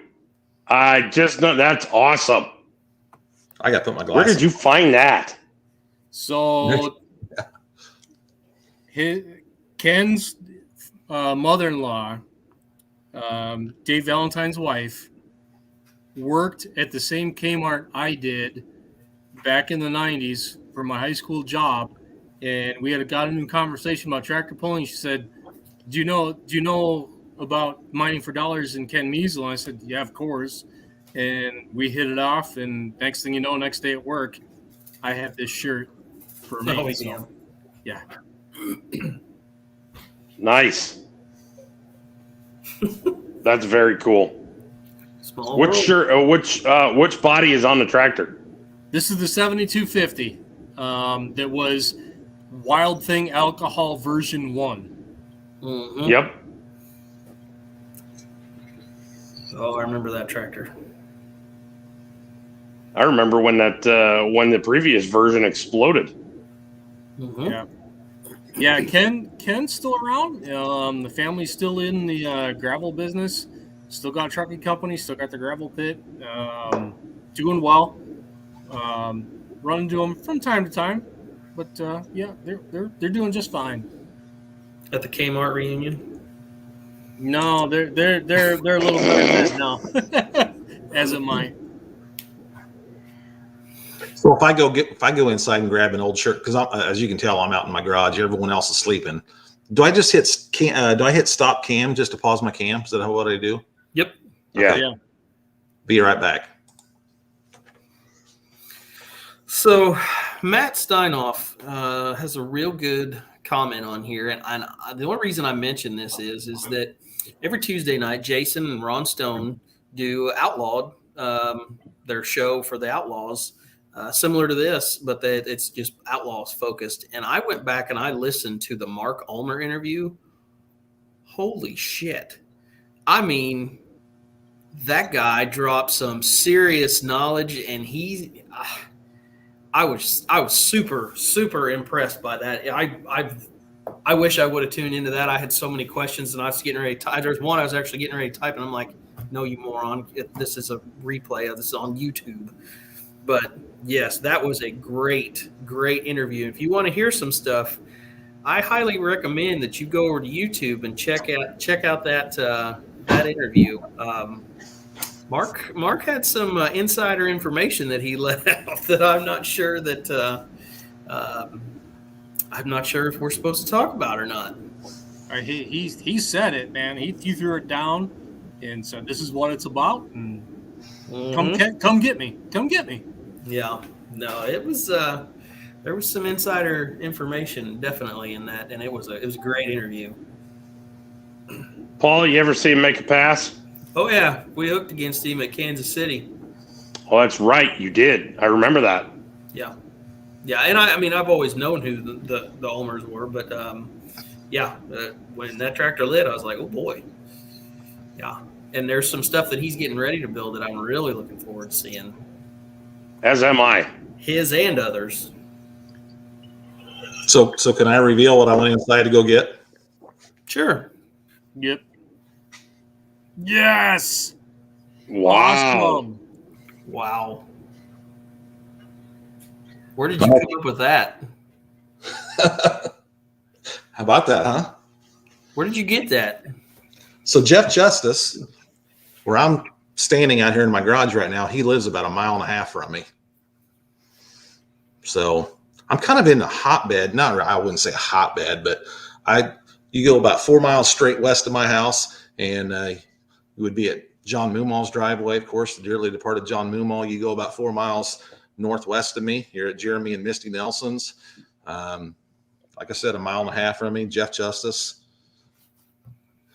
I just know that's awesome. I got to put my glasses. Where did you find that? So, Ken's mother-in-law, Dave Valentine's wife, worked at the same Kmart I did back in the 90s for my high school job, and we had got into a conversation about tractor pulling. She said, do you know about mining for dollars in Ken Measle? And I said, yeah, of course. And we hit it off, and next thing you know, next day at work, I have this shirt for me. Oh, so, yeah. Nice. That's very cool. Small which world. shirt? Which body is on the tractor? This is the 7250. That was Wild Thing Alcohol version 1. Mm-hmm. Yep. Oh, I remember that tractor. I remember when when the previous version exploded. Mm-hmm. Yeah. Ken's still around. The family's still in the gravel business. Still got a trucking company. Still got the gravel pit. Doing well. Run into them from time to time, but yeah, they're doing just fine. At the Kmart reunion? No, they're a little better now. As am I. So if I go inside and grab an old shirt, because as you can tell, I'm out in my garage. Everyone else is sleeping. Do I just hit stop cam just to pause my cam? Is that what I do? Yep. Yeah. Yeah. Be right back. So Matt Steinoff has a real good comment on here, and the only reason I mention this is that every Tuesday night, Jason and Ron Stone do Outlawed, their show for the Outlaws, similar to this, but it's just Outlaws focused. And I went back and I listened to the Mark Ulmer interview. Holy shit! I mean, that guy dropped some serious knowledge, and I was super, super impressed by that. I wish I would have tuned into that. I had so many questions, and I was getting ready to type. There's one I was actually getting ready to type, and I'm like, no, you moron. This is a replay of this on YouTube. But, yes, that was a great, great interview. If you want to hear some stuff, I highly recommend that you go over to YouTube and check out that interview. Mark had some insider information that he let out that I'm not sure if we're supposed to talk about or not. He said it, man. He threw it down and said, "This is what it's about." And come get me. Yeah, no, it was. There was some insider information definitely in that, and it was a great interview. Paul, you ever see him make a pass? Oh, yeah. We hooked against him at Kansas City. Oh, that's right. You did. I remember that. Yeah. Yeah, and I mean, I've always known who the Ulmers were, but when that tractor lit, I was like, oh boy, yeah. And there's some stuff that he's getting ready to build that I'm really looking forward to seeing. As am I. His and others. So can I reveal what I went inside to go get? Sure. Yep. Yes. Wow. Awesome. Wow. Where did you come up with that? How about that, huh? Where did you get that? So Jeff Justice, where I'm standing out here in my garage right now, he lives about 1.5 miles from me. So I'm kind of in a hotbed. I wouldn't say a hotbed, but you go about 4 miles straight west of my house, and you would be at John Moomal's driveway, of course, the dearly departed John Moomal. You go about 4 miles northwest of me. You're at Jeremy and Misty Nelson's. Like I said, 1.5 miles from me, Jeff Justice.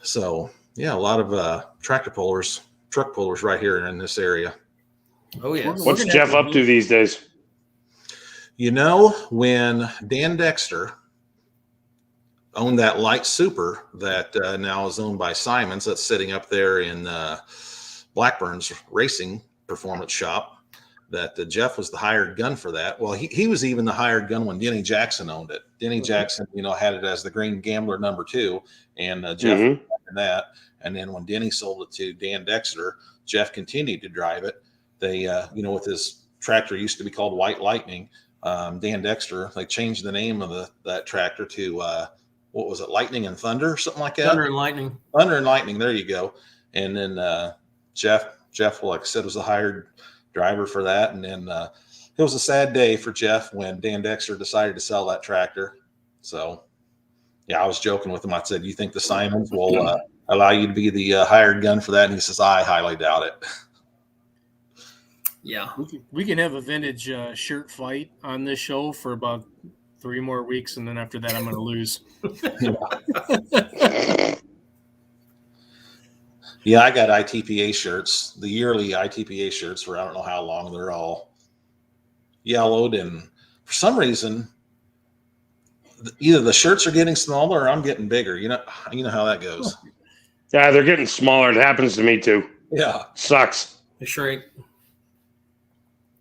So yeah, a lot of truck pullers right here in this area. Oh yeah. What's Jeff up to these days? You know, when Dan Dexter owned that light super that now is owned by Simons, that's sitting up there in Blackburn's racing performance shop, that Jeff was the hired gun for that. Well, he was even the hired gun when Denny Jackson owned it. Denny Jackson, had it as the Green Gambler #2, and Jeff in that. And then when Denny sold it to Dan Dexter, Jeff continued to drive it. They, with his tractor used to be called White Lightning. Dan Dexter, they changed the name of that tractor to what was it, Lightning and Thunder or something like that? Thunder and Lightning. Thunder and Lightning, there you go. And then Jeff, like I said, was the hired driver for that. And then it was a sad day for Jeff when Dan Dexter decided to sell that tractor. So, yeah, I was joking with him. I said, you think the Simons will allow you to be the hired gun for that? And he says, I highly doubt it. Yeah. We can have a vintage shirt fight on this show for about 3 more weeks, and then after that, I'm going to lose. Yeah, I got ITPA shirts, the yearly ITPA shirts for I don't know how long. They're all yellowed, and for some reason, either the shirts are getting smaller or I'm getting bigger. You know how that goes. Yeah, they're getting smaller. It happens to me too. Yeah. Sucks. They shrink.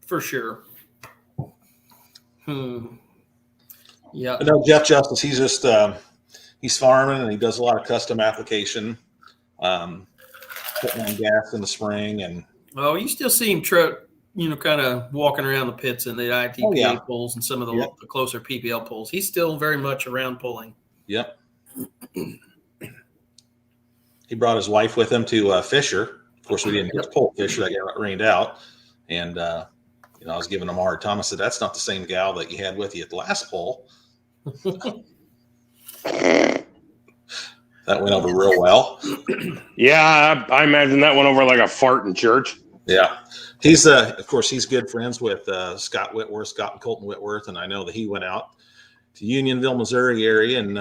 For sure. Yeah. No, Jeff Justice, he's just he's farming and he does a lot of custom application, putting on gas in the spring. And you still see him kind of walking around the pits and the ITPA pulls and some of the closer PPL pulls. He's still very much around pulling. Yep. He brought his wife with him to Fisher. Of course, we didn't get to pull Fisher. That got rained out. And, I was giving him a hard time. I said, that's not the same gal that you had with you at the last pull. That went over real well. Yeah, I imagine that went over like a fart in church. Yeah. He's, of course, he's good friends with Scott and Colton Whitworth. And I know that he went out to Unionville, Missouri area and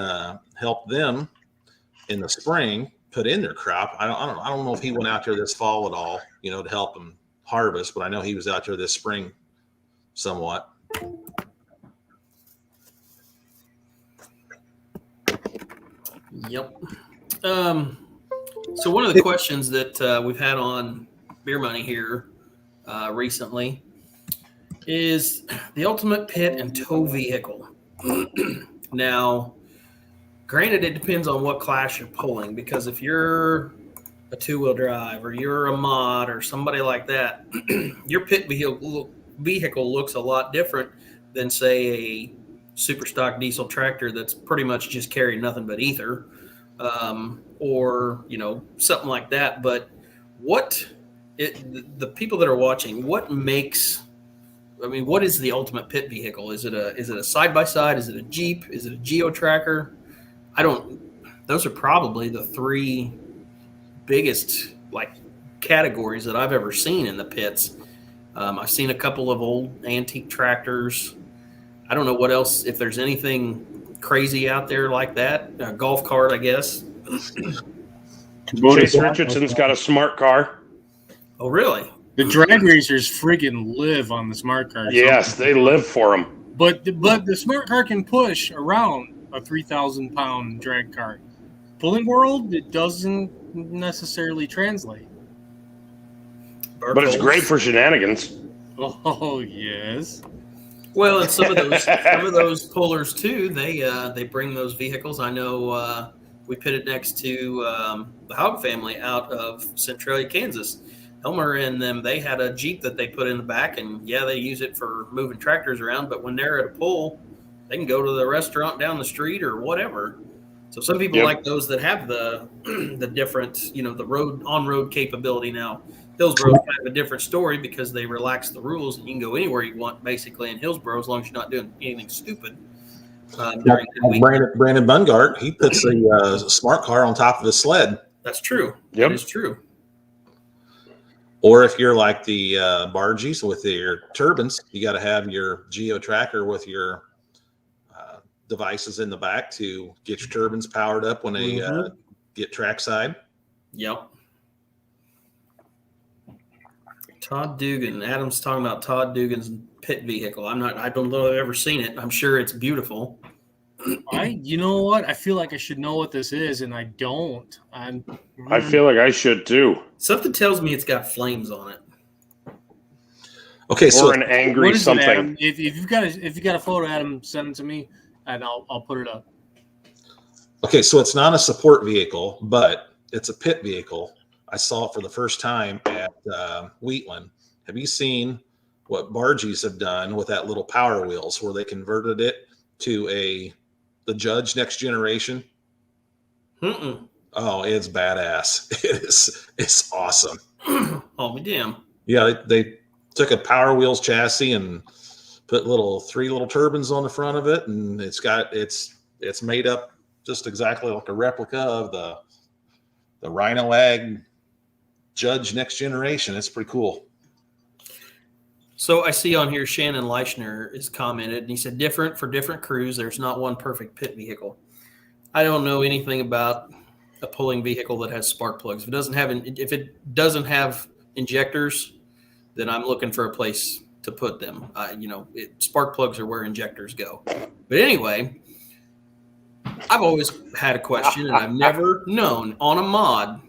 helped them in the spring put in their crop. I don't know if he went out there this fall at all, to help them harvest, but I know he was out there this spring somewhat. Yep. So one of the questions that we've had on Beer Money here recently is the ultimate pit and tow vehicle. Now, granted, it depends on what class you're pulling, because if you're a 2-wheel drive or you're a mod or somebody like that, your pit vehicle looks a lot different than, say, a super stock diesel tractor that's pretty much just carrying nothing but ether, or something like that. But the people that are watching, what is the ultimate pit vehicle? Is it a side-by-side? Is it a Jeep? Is it a Geo Tracker? Those are probably the 3 biggest categories that I've ever seen in the pits. I've seen a couple of old antique tractors. I don't know what else, if there's anything crazy out there like that. A golf cart, I guess. Chase Richardson's got a smart car. Oh, really? The drag racers friggin' live on the smart cars. Yes, they live for them. But the smart car can push around a 3,000 pound drag car. Pulling world, it doesn't necessarily translate. But it's great for shenanigans. Oh yes. Well, and some of those pullers too. They bring those vehicles. I know we pitted next to the Hog family out of Centralia, Kansas. Elmer and them, they had a Jeep that they put in the back, and yeah, they use it for moving tractors around. But when they're at a pull, they can go to the restaurant down the street or whatever. So some people like those that have the the different, the on-road capability. Now, Hillsboro's kind of a different story because they relax the rules and you can go anywhere you want basically in Hillsboro as long as you're not doing anything stupid. Brandon Bungart, he puts a smart car on top of his sled. That's true. Yep. That is true. Or if you're like the bargies with your turbines, you got to have your geo tracker with your devices in the back to get your turbines powered up when they get trackside. Yep. Todd Dugan. Adam's talking about Todd Dugan's pit vehicle. I don't know if I've ever seen it. I'm sure it's beautiful. You know what? I feel like I should know what this is, and I don't. I feel like I should too. Something tells me it's got flames on it. Okay, so an angry something. Adam? If you've got a photo, Adam, send it to me, and I'll put it up. Okay, so it's not a support vehicle, but it's a pit vehicle. I saw it for the first time at Wheatland. Have you seen what bargies have done with that little Power Wheels, where they converted it to the Judge Next Generation? Mm-mm. Oh, it's badass. It's awesome. Oh, damn. Yeah, they took a Power Wheels chassis and put three little turbines on the front of it, and it's made up just exactly like a replica of the Rhino Ag Judge Next Generation. It's pretty cool. So I see on here Shannon Leichner is commented, and he said, different for different crews. There's not one perfect pit vehicle. I don't know anything about a pulling vehicle that has spark plugs. If it doesn't have injectors, then I'm looking for a place to put them. Spark plugs are where injectors go. But anyway, I've always had a question, and I've never known on a mod,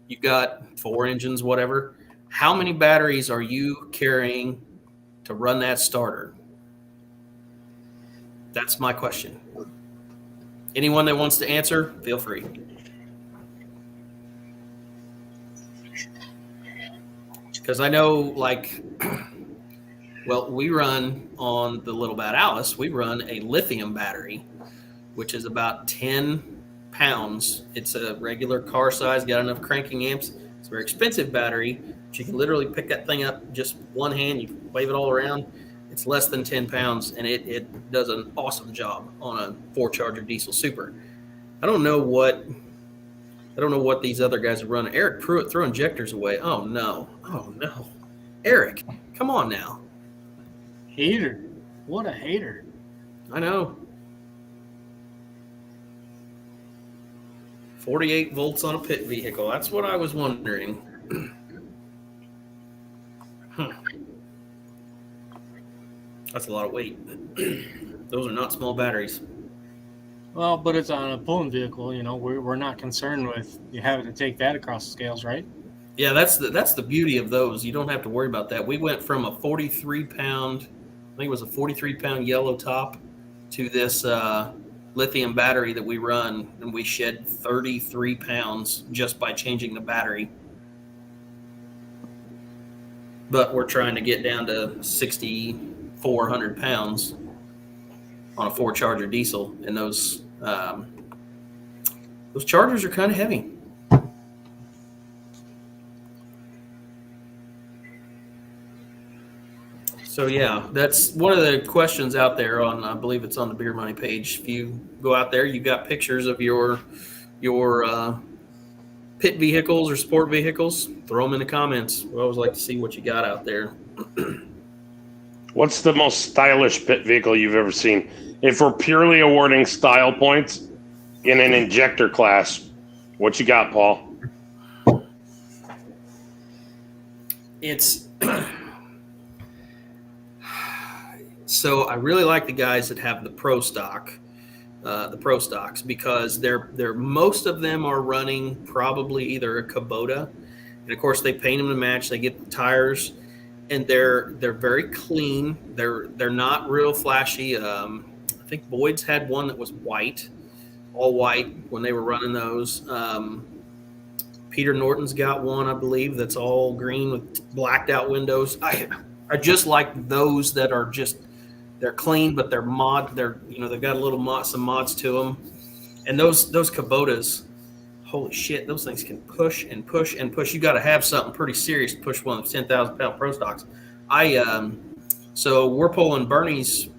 you've got 4 engines, whatever. How many batteries are you carrying to run that starter? That's my question. Anyone that wants to answer, feel free. Because I know, we run on the Little Bad Alice, we run a lithium battery, which is about 10 pounds. It's a regular car size, got enough cranking amps. It's a very expensive battery, but you can literally pick that thing up just one hand, you can wave it all around. It's less than 10 pounds, and it does an awesome job on a 4-charger diesel super. I don't know what these other guys are running. Eric Pruitt, throw injectors away. Oh no. Eric, come on now. Hater. What a hater. I know. 48 volts on a pit vehicle. That's what I was wondering. That's a lot of weight. Those are not small batteries. Well, but it's on a pulling vehicle. We're not concerned with you having to take that across the scales, right? Yeah, that's the beauty of those. You don't have to worry about that. We went from a 43-pound, I think it was a 43-pound yellow top, to this lithium battery that we run, and we shed 33 pounds just by changing the battery. But we're trying to get down to 6,400 pounds on a 4-charger diesel, and those chargers are kind of heavy. So yeah, that's one of the questions out there on, I believe it's on the Beer Money page. If you go out there, you've got pictures of your pit vehicles or sport vehicles. Throw them in the comments. We always like to see what you got out there. What's the most stylish pit vehicle you've ever seen? If we're purely awarding style points in an injector class, what you got, Paul? So I really like the guys that have the pro stocks, because they're most of them are running probably either a Kubota, and of course they paint them to match. They get the tires, and they're very clean. They're not real flashy. I think Boyd's had one that was white, all white when they were running those. Peter Norton's got one, I believe, that's all green with blacked out windows. I just like those that are just, they're clean, but they're they've got a little some mods to them. And those Kubotas, holy shit, those things can push and push and push. You got to have something pretty serious to push one of the 10,000-pound pro stocks. So we're pulling Bernie's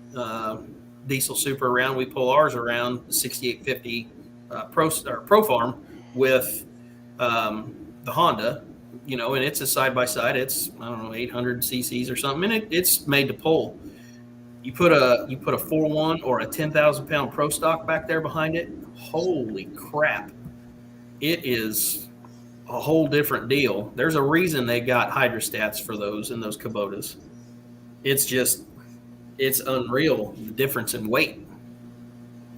diesel super around. We pull ours around the 6850 Pro Farm with the Honda, and it's a side by side. It's, I don't know, 800 cc's or something, and it's made to pull. You put a 4.1 or a 10,000-pound pro stock back there behind it. Holy crap! It is a whole different deal. There's a reason they got hydrostats for those in those Kubotas. It's unreal, the difference in weight.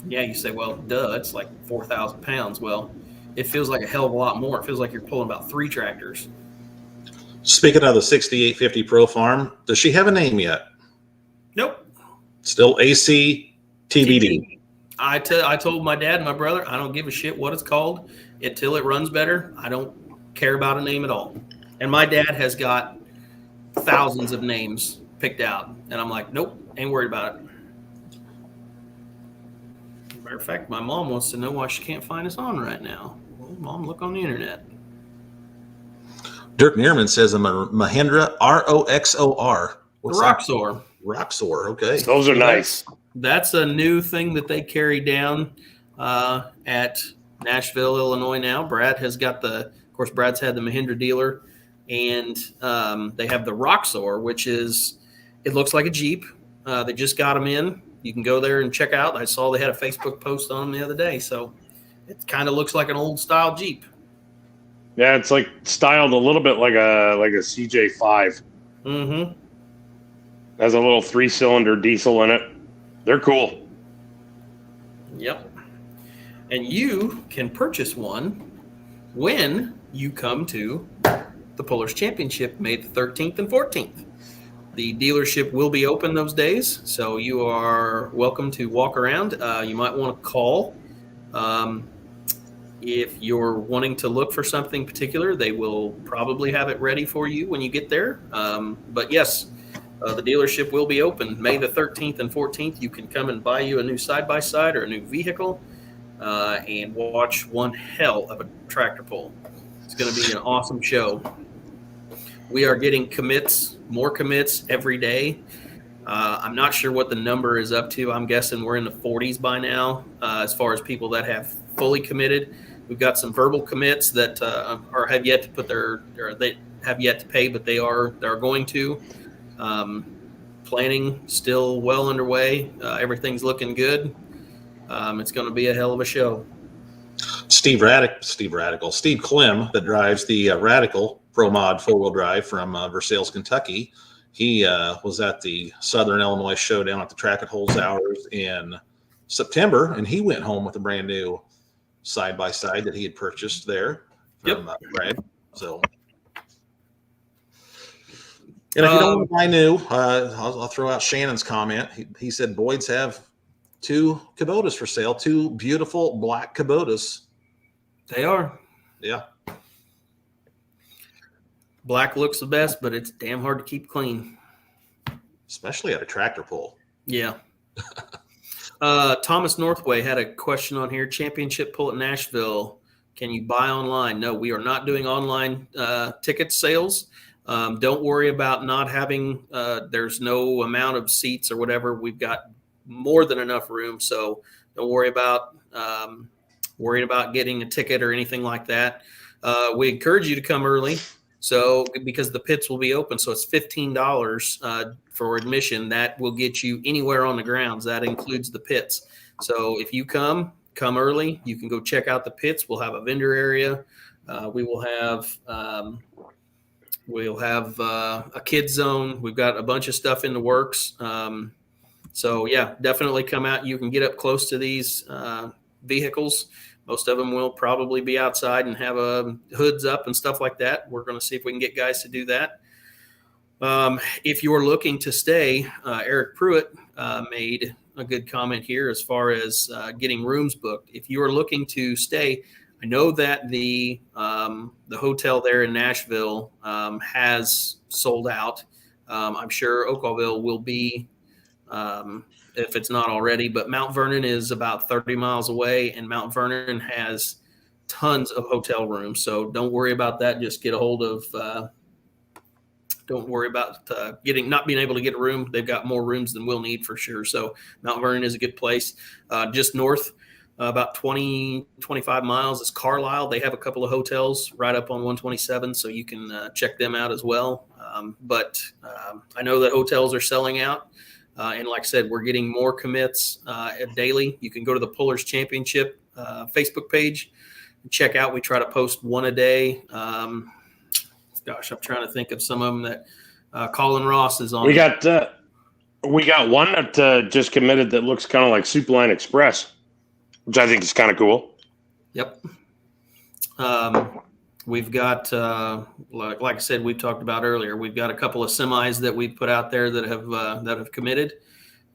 Yeah, you say, well, duh, it's like 4,000 pounds. Well, it feels like a hell of a lot more. It feels like you're pulling about 3 tractors. Speaking of the 6850 Pro Farm, does she have a name yet? Nope. Still AC TBD. I told my dad and my brother, I don't give a shit what it's called until it runs better. I don't care about a name at all. And my dad has got thousands of names picked out. And I'm like, nope, ain't worried about it. Matter of fact, my mom wants to know why she can't find us on right now. Well, Mom, look on the internet. Dirk Neerman says a Mahindra ROXOR. What's Roxor. Roxor, okay. Those are nice. That's a new thing that they carry down at Nashville, Illinois now. Brad has got of course, Brad's had the Mahindra dealer, and they have the Roxor, which is, it looks like a Jeep. They just got them in. You can go there and check out. I saw they had a Facebook post on them the other day. So it kind of looks like an old style Jeep. Yeah, it's like styled a little bit like a CJ5. Mm-hmm. Has a little 3-cylinder diesel in it. They're cool. Yep. And you can purchase one when you come to the Pullers Championship, May the 13th and 14th. The dealership will be open those days, so you are welcome to walk around. You might want to call. If you're wanting to look for something particular, they will probably have it ready for you when you get there. But yes, the dealership will be open May the 13th and 14th. You can come and buy you a new side-by-side or a new vehicle and watch one hell of a tractor pull. It's going to be an awesome show. We are getting more commits every day. I'm not sure what the number is up to. I'm guessing we're in the 40s by now as far as people that have fully committed. We've got some verbal commits that have yet to they have yet to pay, but they're going to. Planning still well underway. Everything's looking good. It's going to be a hell of a show. Steve Klim, that drives the Radical Pro Mod 4-wheel drive from Versailles, Kentucky. He was at the Southern Illinois Showdown at the Track and Holes Hours in September, and he went home with a brand new side-by-side that he had purchased there from Brad. So, and if you don't know if I knew, I'll throw out Shannon's comment. He said Boyd's have 2 Kubotas for sale, 2 beautiful black Kubotas. They are. Yeah. Black looks the best, but it's damn hard to keep clean. Especially at a tractor pull. Yeah. Thomas Northway had a question on here. Championship pull at Nashville. Can you buy online? No, we are not doing online ticket sales. Don't worry about not having, there's no amount of seats or whatever. We've got more than enough room. So don't worry about worried about getting a ticket or anything like that. We encourage you to come early. So because the pits will be open, so it's $15 for admission. That will get you anywhere on the grounds. That includes the pits. So if you come early, you can go check out the pits. We'll have a vendor area. We'll have a kids zone. We've got a bunch of stuff in the works. So yeah, definitely come out. You can get up close to these vehicles. Most of them will probably be outside and have hoods up and stuff like that. We're going to see if we can get guys to do that. If you're looking to stay, Eric Pruitt made a good comment here as far as getting rooms booked. If you are looking to stay, I know that the hotel there in Nashville has sold out. I'm sure Oakville will be, if it's not already, but Mount Vernon is about 30 miles away, and Mount Vernon has tons of hotel rooms. So don't worry about that. Just get a hold of don't worry about not being able to get a room. They've got more rooms than we'll need for sure. So Mount Vernon is a good place. Just north, about 25 miles is Carlisle. They have a couple of hotels right up on 127, so you can check them out as well. But I know that hotels are selling out. And like I said, we're getting more commits daily. You can go to the Pullers Championship Facebook page and check out. We try to post one a day. Gosh, I'm trying to think of some of them that Colin Ross is on. We got one that just committed that looks kind of like Soup Line Express, which I think is kind of cool. Yep. We've got, like I said, we've talked about earlier, we've got a couple of semis that we've put out there that have committed,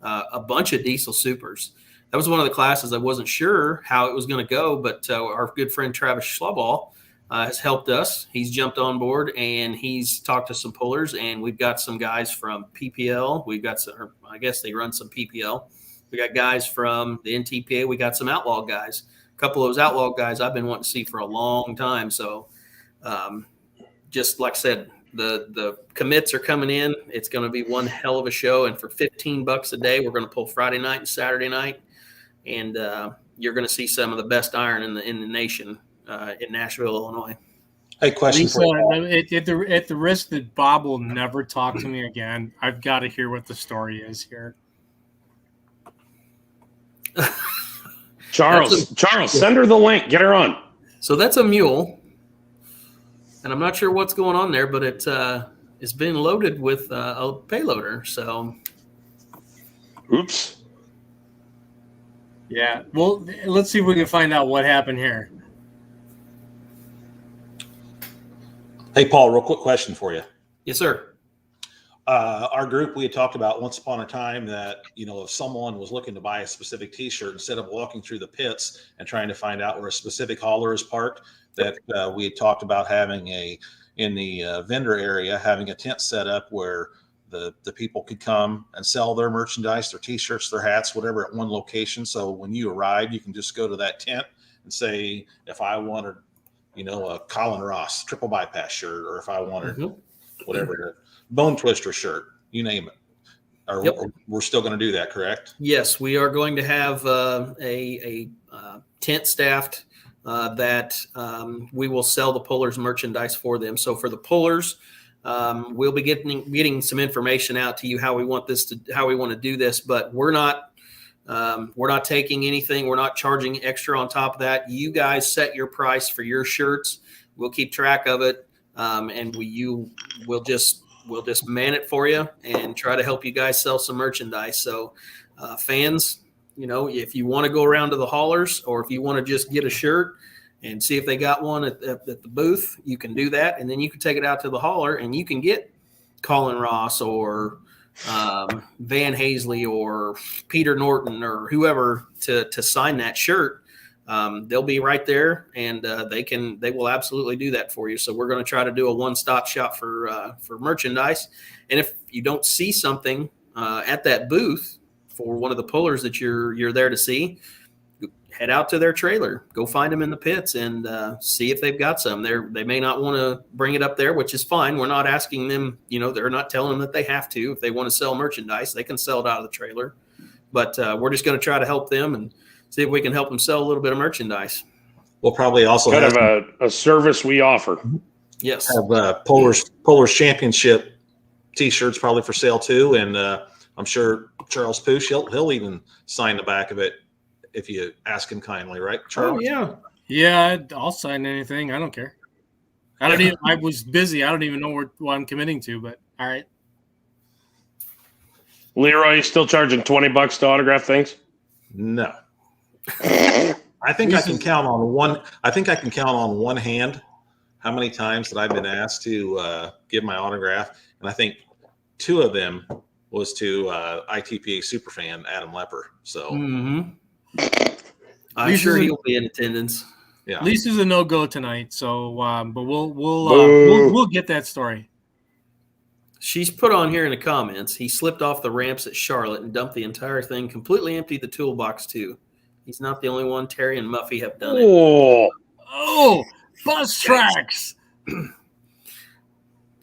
a bunch of diesel supers. That was one of the classes I wasn't sure how it was going to go, but our good friend Travis Schlaball has helped us. He's jumped on board and he's talked to some pullers, and we've got some guys from PPL. We've got some, or I guess they run some PPL. We got guys from the NTPA. We got some outlaw guys. A couple of those outlaw guys I've been wanting to see for a long time. So just like I said, the commits are coming in. It's going to be one hell of a show. And for $15 a day, we're going to pull Friday night and Saturday night. And you're going to see some of the best iron in the nation in Nashville, Illinois. Hey, question Lisa, for you. At the risk that Bob will never talk to me again, I've got to hear what the story is here. Charles, send her the link. Get her on. So that's a mule, and I'm not sure what's going on there, but it's been loaded with a payloader. So, oops. Yeah. Well, let's see if we can find out what happened here. Hey, Paul, real quick question for you. Yes, sir. Our group, we had talked about once upon a time that, if someone was looking to buy a specific T-shirt, instead of walking through the pits and trying to find out where a specific hauler is parked, that we had talked about having in the vendor area, having a tent set up where the people could come and sell their merchandise, their T-shirts, their hats, whatever, at one location. So when you arrive, you can just go to that tent and say, if I wanted, a Colin Ross triple bypass shirt, or if I wanted whatever, bone twister shirt, you name it. Or we're still going to do that, correct? Yes, we are going to have a tent staffed that we will sell the pullers merchandise for them. So for the pullers, we'll be getting some information out to you how we want to do this, but we're not taking anything. We're not charging extra on top of that. You guys set your price for your shirts. We'll keep track of it. And we'll just man it for you and try to help you guys sell some merchandise. So fans, if you want to go around to the haulers, or if you want to just get a shirt and see if they got one at the booth, you can do that. And then you can take it out to the hauler and you can get Colin Ross or Van Hazley or Peter Norton or whoever to sign that shirt. They'll be right there, and they will absolutely do that for you. So we're going to try to do a one-stop shop for merchandise. And if you don't see something at that booth for one of the pullers that you're there to see, head out to their trailer, go find them in the pits, and see if they've got some. They may not want to bring it up there, which is fine. We're not asking them. They're not telling them that they have to. If they want to sell merchandise, they can sell it out of the trailer. But we're just going to try to help them and see if we can help them sell a little bit of merchandise. We'll probably also kind have of a service we offer. Yes. Have Pullers Championship T-shirts probably for sale too, and I'm sure Charles Poosh he'll even sign the back of it if you ask him kindly, right, Charles? Oh yeah. Yeah, I'll sign anything. I don't care. I was busy. I don't even know what I'm committing to, but all right. Leroy, you still charging $20 to autograph things? No. I think I can count on one hand how many times that I've been asked to give my autograph, and I think 2 of them was to ITPA superfan Adam Lepper. So I'm sure he'll be in attendance. Yeah, Lisa's a no-go tonight. So, but we'll get that story. She's put on here in the comments, he slipped off the ramps at Charlotte and dumped the entire thing, completely emptied the toolbox too. He's not the only one. Terry and Muffy have done it. Oh, bus tracks.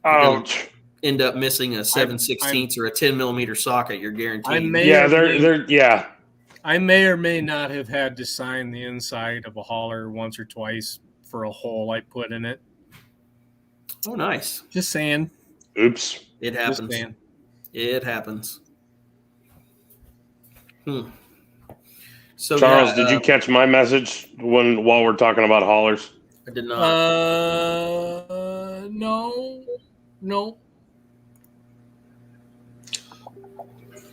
Ouch. End up missing a 7/16 or a 10mm socket, you're guaranteed. I may or may not have had to sign the inside of a hauler once or twice for a hole I put in it. Oh, nice. Just saying. Oops. It happens. It happens. So, Charles, did you catch my message while we're talking about haulers? I did not. No.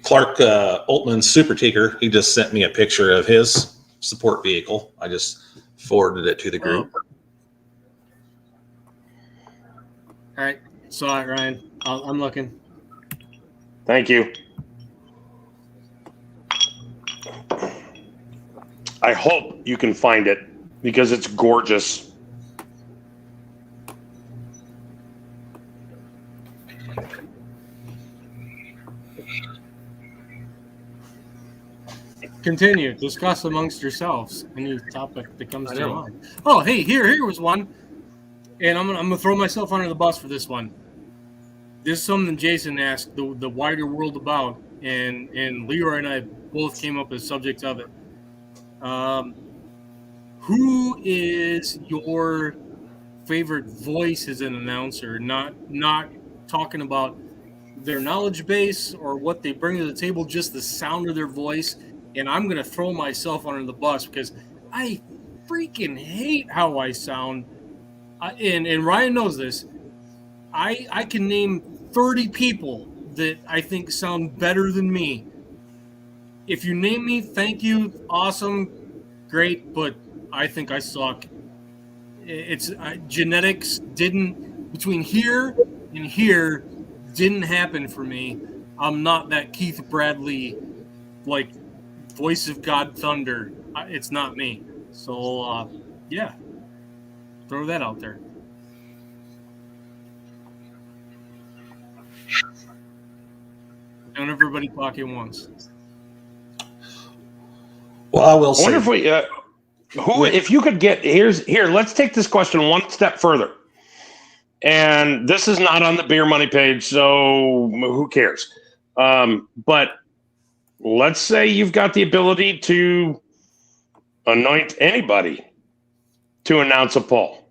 Clark Oltman's Super Tinker, he just sent me a picture of his support vehicle. I just forwarded it to the group. All right. Saw it, Ryan. I'm looking. Thank you. I hope you can find it because it's gorgeous. Continue. Discuss amongst yourselves any topic that comes to your mind. Oh, hey, here was one, and I'm gonna throw myself under the bus for this one. This is something Jason asked the wider world about, and Leroy and I both came up with the subject of it. Who is your favorite voice as an announcer? Not talking about their knowledge base or what they bring to the table, just the sound of their voice. And I'm going to throw myself under the bus because I freaking hate how I sound. And Ryan knows this. I can name 30 people that I think sound better than me. If you name me, thank you. Awesome. Great. But I think I suck. It's genetics between here and here didn't happen for me. I'm not that Keith Bradley, like, voice of God thunder. It's not me. So, yeah. Throw that out there. Don't everybody talk at once. Well, I will say. I wonder if if you could get here, let's take this question one step further. And this is not on the beer money page, so who cares? But let's say you've got the ability to anoint anybody to announce a poll.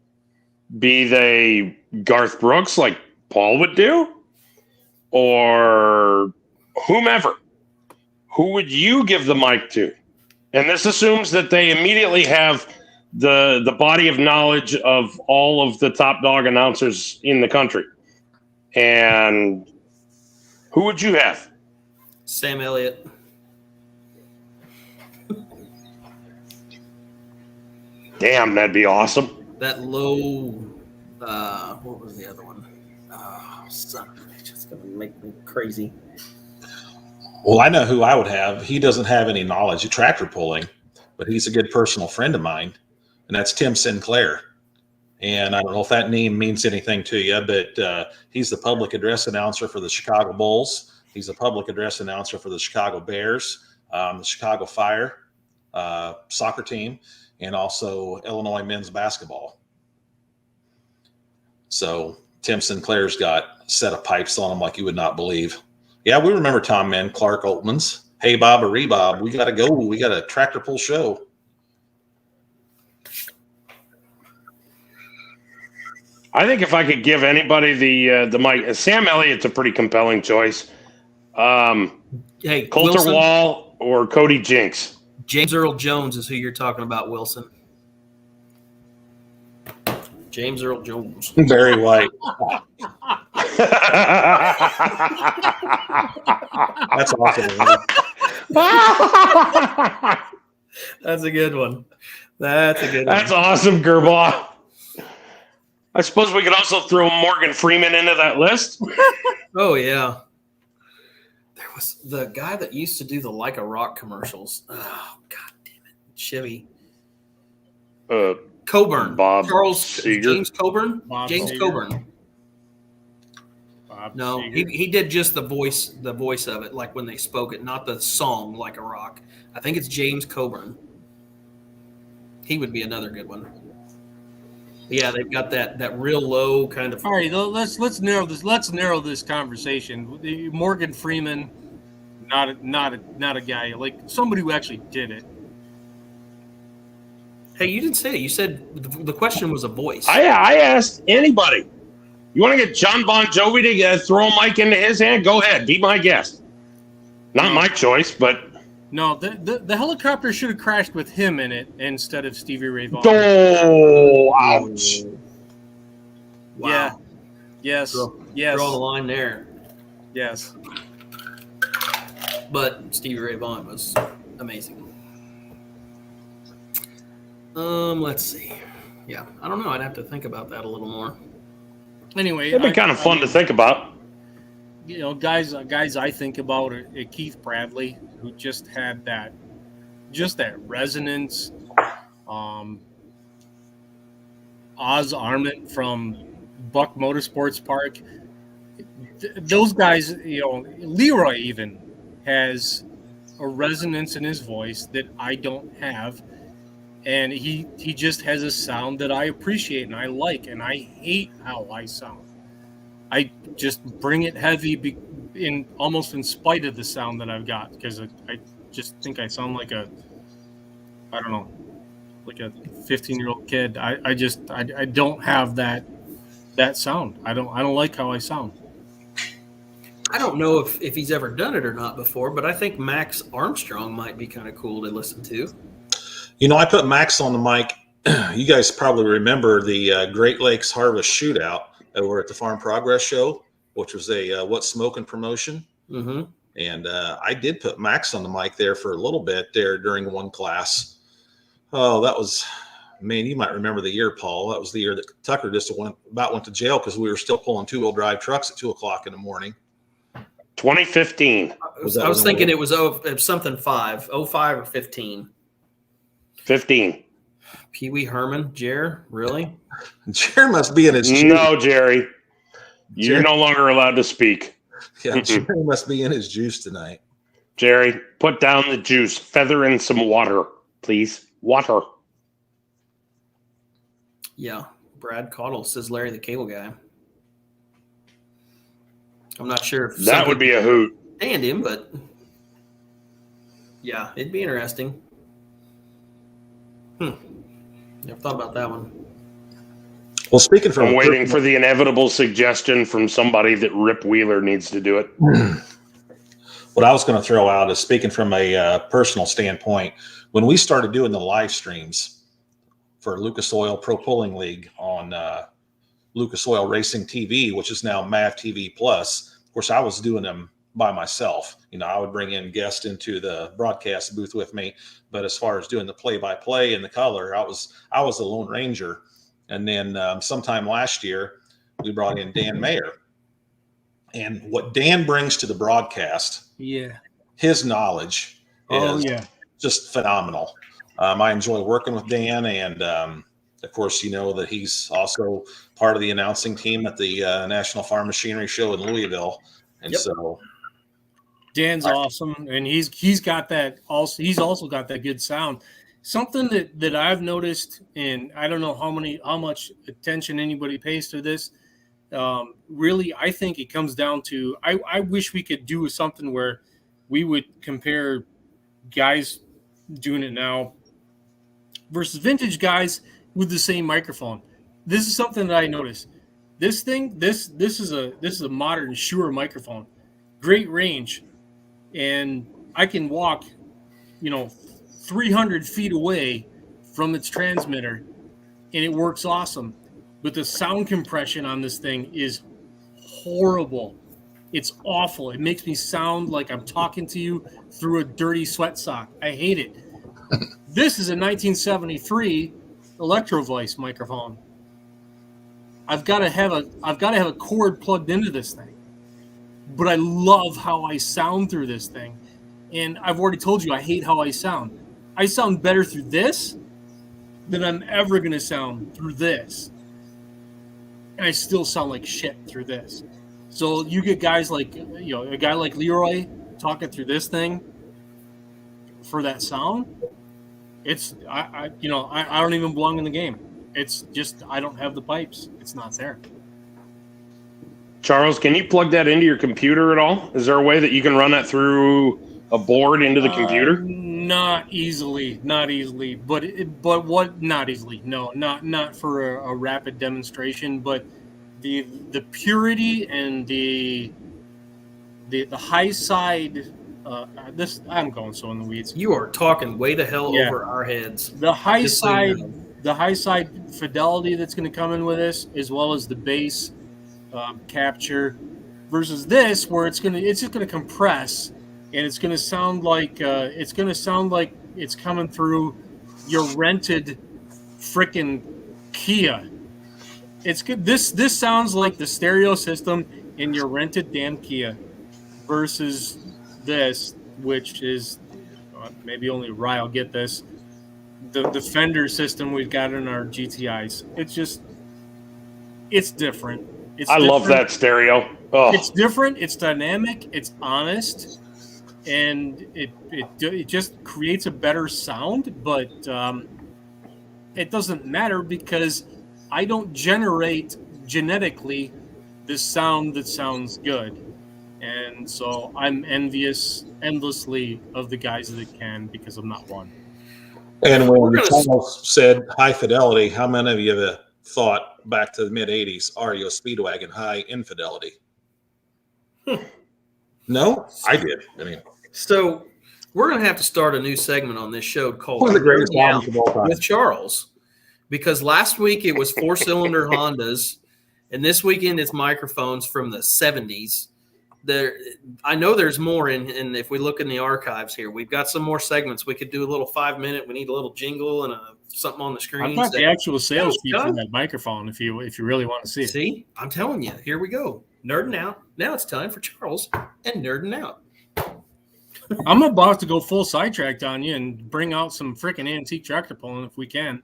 Be they Garth Brooks, like Paul would do, or whomever. Who would you give the mic to? And this assumes that they immediately have the body of knowledge of all of the top dog announcers in the country. And who would you have? Sam Elliott. Damn, that'd be awesome. That low, what was the other one? Oh, son of a bitch, it's going to make me crazy. Well, I know who I would have. He doesn't have any knowledge of tractor pulling, but he's a good personal friend of mine, and that's Tim Sinclair. And I don't know if that name means anything to you, but he's the public address announcer for the Chicago Bulls. He's the public address announcer for the Chicago Bears, the Chicago Fire soccer team, and also Illinois men's basketball. So Tim Sinclair's got a set of pipes on him like you would not believe. Yeah, we remember Tom Men, Clark Oltman's. Hey, Bob or Rebob, we got to go. We got a tractor pull show. I think if I could give anybody the mic, Sam Elliott's a pretty compelling choice. Hey, Coulter Wilson, Wall or Cody Jinks? James Earl Jones is who you're talking about, Wilson. James Earl Jones. Barry White. That's awesome. That's a good one. That's awesome, Gerbaugh. I suppose we could also throw Morgan Freeman into that list. Oh, yeah. There was the guy that used to do the Like a Rock commercials. Oh, God damn it. Chevy. Coburn. Bob Charles Seger. James Coburn? James Seger. Coburn. Bob No, Seger. he did just the voice of it, like when they spoke it, not the song Like a Rock. I think it's James Coburn. He would be another good one. Yeah, they've got that real low kind of. All right, let's narrow this. Let's narrow this conversation. Morgan Freeman, not a guy like somebody who actually did it. Hey, you didn't say it. You said the question was a voice. I asked anybody. You want to get John Bon Jovi to throw a mic into his hand? Go ahead. Be my guest. Not my choice, but. No, the helicopter should have crashed with him in it instead of Stevie Ray Vaughan. Oh, ouch. Wow. Yeah. Yes. Yes. Draw the line there. Yes. But Stevie Ray Vaughan was amazing. Let's see. Yeah, I don't know. I'd have to think about that a little more. Anyway, It'd be kind of fun to think about. You know, guys I think about are Keith Bradley, who just had that resonance. Oz Arment from Buck Motorsports Park. Those guys, you know, Leroy even has a resonance in his voice that I don't have. And he just has a sound that I appreciate and I like, and I hate how I sound. I just bring it heavy almost in spite of the sound that I've got, because I just think I sound like a 15-year-old kid. I don't have that sound. I don't like how I sound. I don't know if he's ever done it or not before, but I think Max Armstrong might be kind of cool to listen to. You know, I put Max on the mic. You guys probably remember the Great Lakes Harvest Shootout over at the Farm Progress Show, which was a What's Smoking promotion. Mm-hmm. And I did put Max on the mic there for a little bit there during one class. Oh, that was, man, you might remember the year, Paul. That was the year that Tucker just went to jail because we were still pulling two-wheel drive trucks at 2 o'clock in the morning. 2015. I was thinking it was something 05 or 15. 15. Pee Wee Herman, Jer, really? Jer must be in his juice. No, Jerry. You're no longer allowed to speak. Yeah, Jerry must be in his juice tonight. Jerry, put down the juice. Feather in some water, please. Water. Yeah. Brad Caudle says Larry the Cable Guy. I'm not sure if that would be a hoot. And him, but yeah, it'd be interesting. Never thought about that one. Well, speaking from, I'm waiting for the inevitable suggestion from somebody that Rip Wheeler needs to do it. What I was going to throw out is, speaking from a personal standpoint, when we started doing the live streams for Lucas Oil Pro Pulling League on Lucas Oil Racing TV, which is now MAV TV Plus. Of course, I was doing them by myself. You know, I would bring in guests into the broadcast booth with me, but as far as doing the play-by-play and the color, I was the Lone Ranger. And then sometime last year, we brought in Dan Mayer. And what Dan brings to the broadcast, his knowledge is just phenomenal. I enjoy working with Dan, and of course, you know that he's also part of the announcing team at the National Farm Machinery Show in Louisville. And so Dan's awesome, and he's got that also. He's also got that good sound. Something that I've noticed, and I don't know how much attention anybody pays to this. Really, I think it comes down to I wish we could do something where we would compare guys doing it now versus vintage guys with the same microphone. This is something that I noticed. This is a modern Shure microphone, great range, and I can walk, 300 feet away from its transmitter, and it works awesome. But the sound compression on this thing is horrible. It's awful. It makes me sound like I'm talking to you through a dirty sweat sock. I hate it. This is a 1973 Electrovoice microphone. I've got to have a cord plugged into this thing. But I love how I sound through this thing. And I've already told you I hate how I sound. I sound better through this than I'm ever going to sound through this. And I still sound like shit through this. So you get guys like, a guy like Leroy talking through this thing for that sound. It's, I don't even belong in the game. It's just, I don't have the pipes. It's not there. Charles, can you plug that into your computer at all? Is there a way that you can run that through a board into the computer? Not easily. Not easily. Not easily. No, not for a rapid demonstration, but the purity and the high side. I'm going so in the weeds. You are talking way the hell over our heads. The high side fidelity that's going to come in with this, as well as the bass capture, versus this, where it's just going to compress, and it's going to sound like it's coming through your rented frickin' Kia. It's good. This sounds like the stereo system in your rented damn Kia, versus this, which is maybe only Rye will get this. The Fender system we've got in our GTIs. It's different. I love that stereo. Oh. It's different. It's dynamic. It's honest, and it just creates a better sound. But it doesn't matter because I don't generate genetically this sound that sounds good. And so I'm envious endlessly of the guys that can, because I'm not one. And when Charles said high fidelity, how many of you have thought back to the mid 80s, REO Speedwagon high infidelity? No, I did. I mean, so we're going to have to start a new segment on this show called one of the greatest albums of all time with Charles, because last week it was 4-cylinder Hondas, and this weekend it's microphones from the 70s. I know there's more, and if we look in the archives here, we've got some more segments. We could do a little 5-minute. We need a little jingle and something on the screen. I've got the actual sales sheet for that microphone if you really want to see it. See, I'm telling you, here we go. Nerding out. Now it's time for Charles and Nerding Out. I'm about to go full sidetracked on you and bring out some freaking antique tractor pulling if we can.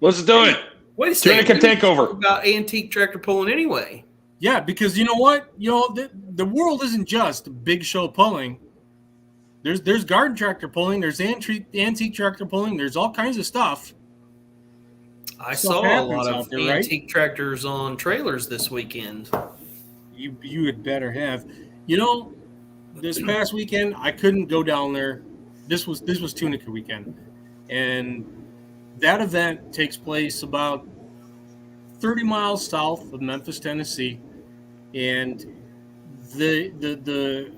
Let's do it. Wait a second. Tunica takeover. About antique tractor pulling anyway. Yeah, because you know what? The world isn't just big show pulling. There's garden tractor pulling. There's antique tractor pulling. There's all kinds of stuff. I saw a lot of antique tractors on trailers this weekend. You had better have. This past weekend I couldn't go down there. This was Tunica weekend, and that event takes place about 30 miles south of Memphis, Tennessee, and the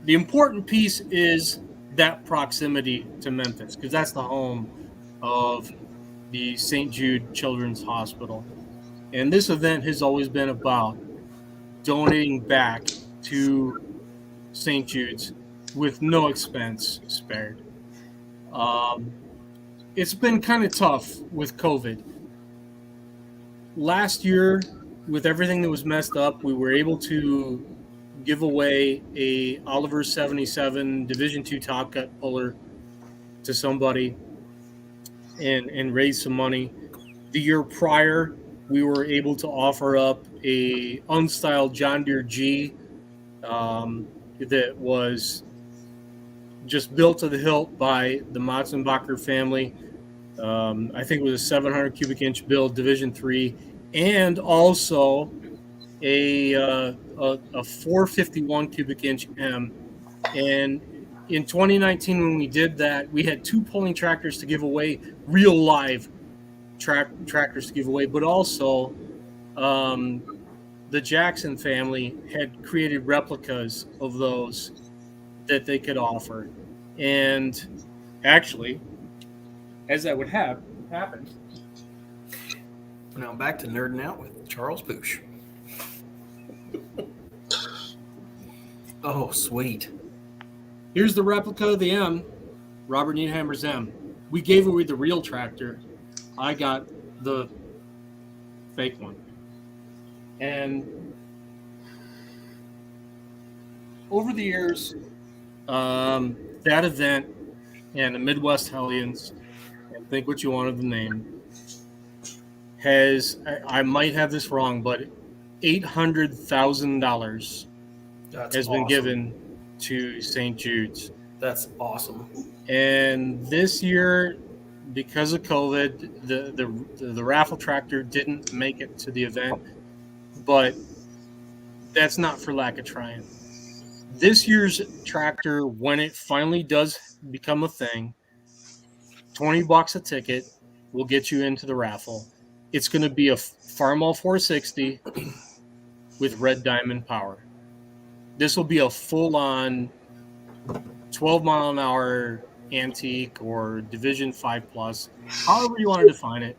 important piece is that proximity to Memphis, because that's the home of the St. Jude Children's Hospital. And this event has always been about donating back to St. Jude's with no expense spared. It's been kind of tough with COVID. Last year, with everything that was messed up, we were able to give away a Oliver 77 Division II Top Cut puller to somebody and raise some money. The year prior, we were able to offer up a unstyled John Deere G that was just built to the hilt by the Matzenbacher family. I think it was a 700 cubic inch build, Division III, and also a 451 cubic inch M. And in 2019, when we did that, we had 2 pulling tractors to give away, real live tractors to give away, but also the Jackson family had created replicas of those that they could offer. And actually, as that would happen. Now back to Nerding Out with Charles Bush. Oh, sweet. Here's the replica of the M, Robert Needhammer's M. We gave away the real tractor. I got the fake one. And over the years, that event and the Midwest Hellions, and think what you want of the name, has, I might have this wrong, but $800,000 has been given to St. Jude's. That's awesome. And this year, because of COVID, the raffle tractor didn't make it to the event, but that's not for lack of trying. This year's tractor, when it finally does become a thing, $20 a ticket will get you into the raffle. It's going to be a Farmall 460 with red diamond power. This will be a full-on 12-mile-an-hour antique or Division 5 plus, however you want to define it,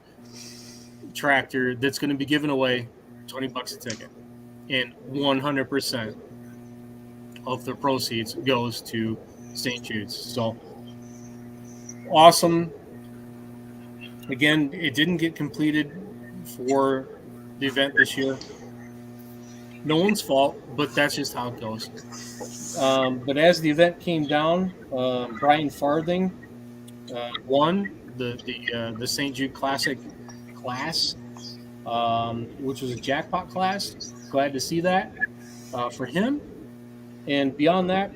tractor that's going to be given away $20 a ticket, and 100% of the proceeds goes to St. Jude's. So awesome. Again, it didn't get completed for the event this year. No one's fault, but that's just how it goes. But as the event came down, Brian Farthing won the St. Jude Classic class, which was a jackpot class. Glad to see that for him. And beyond that,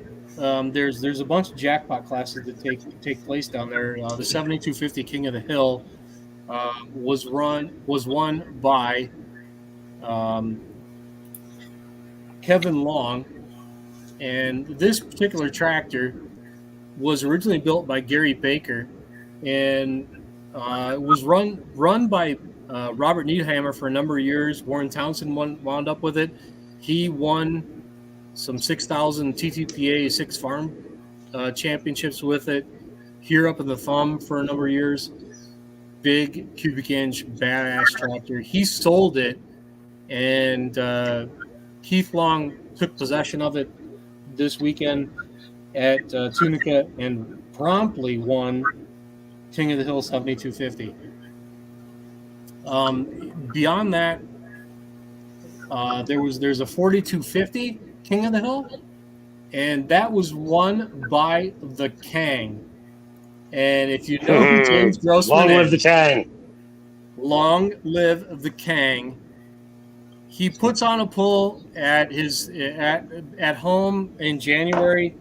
there's a bunch of jackpot classes that take place down there. The 7250 King of the Hill was won by Kevin Long, and this particular tractor was originally built by Gary Baker, and it was run by Robert Needhammer for a number of years. Warren Townsend wound up with it. He won some 6,000 TTPA 6 farm championships with it here up in the Thumb for a number of years. Big cubic inch badass tractor. He sold it, and Keith Long took possession of it this weekend at Tunica and promptly won King of the Hill 7250. Beyond that, there's a 4250 King of the Hill, and that was won by the Kang. And if you know who James Grossman long live is, the Kang. Long live the Kang. He puts on a pull at his at home in January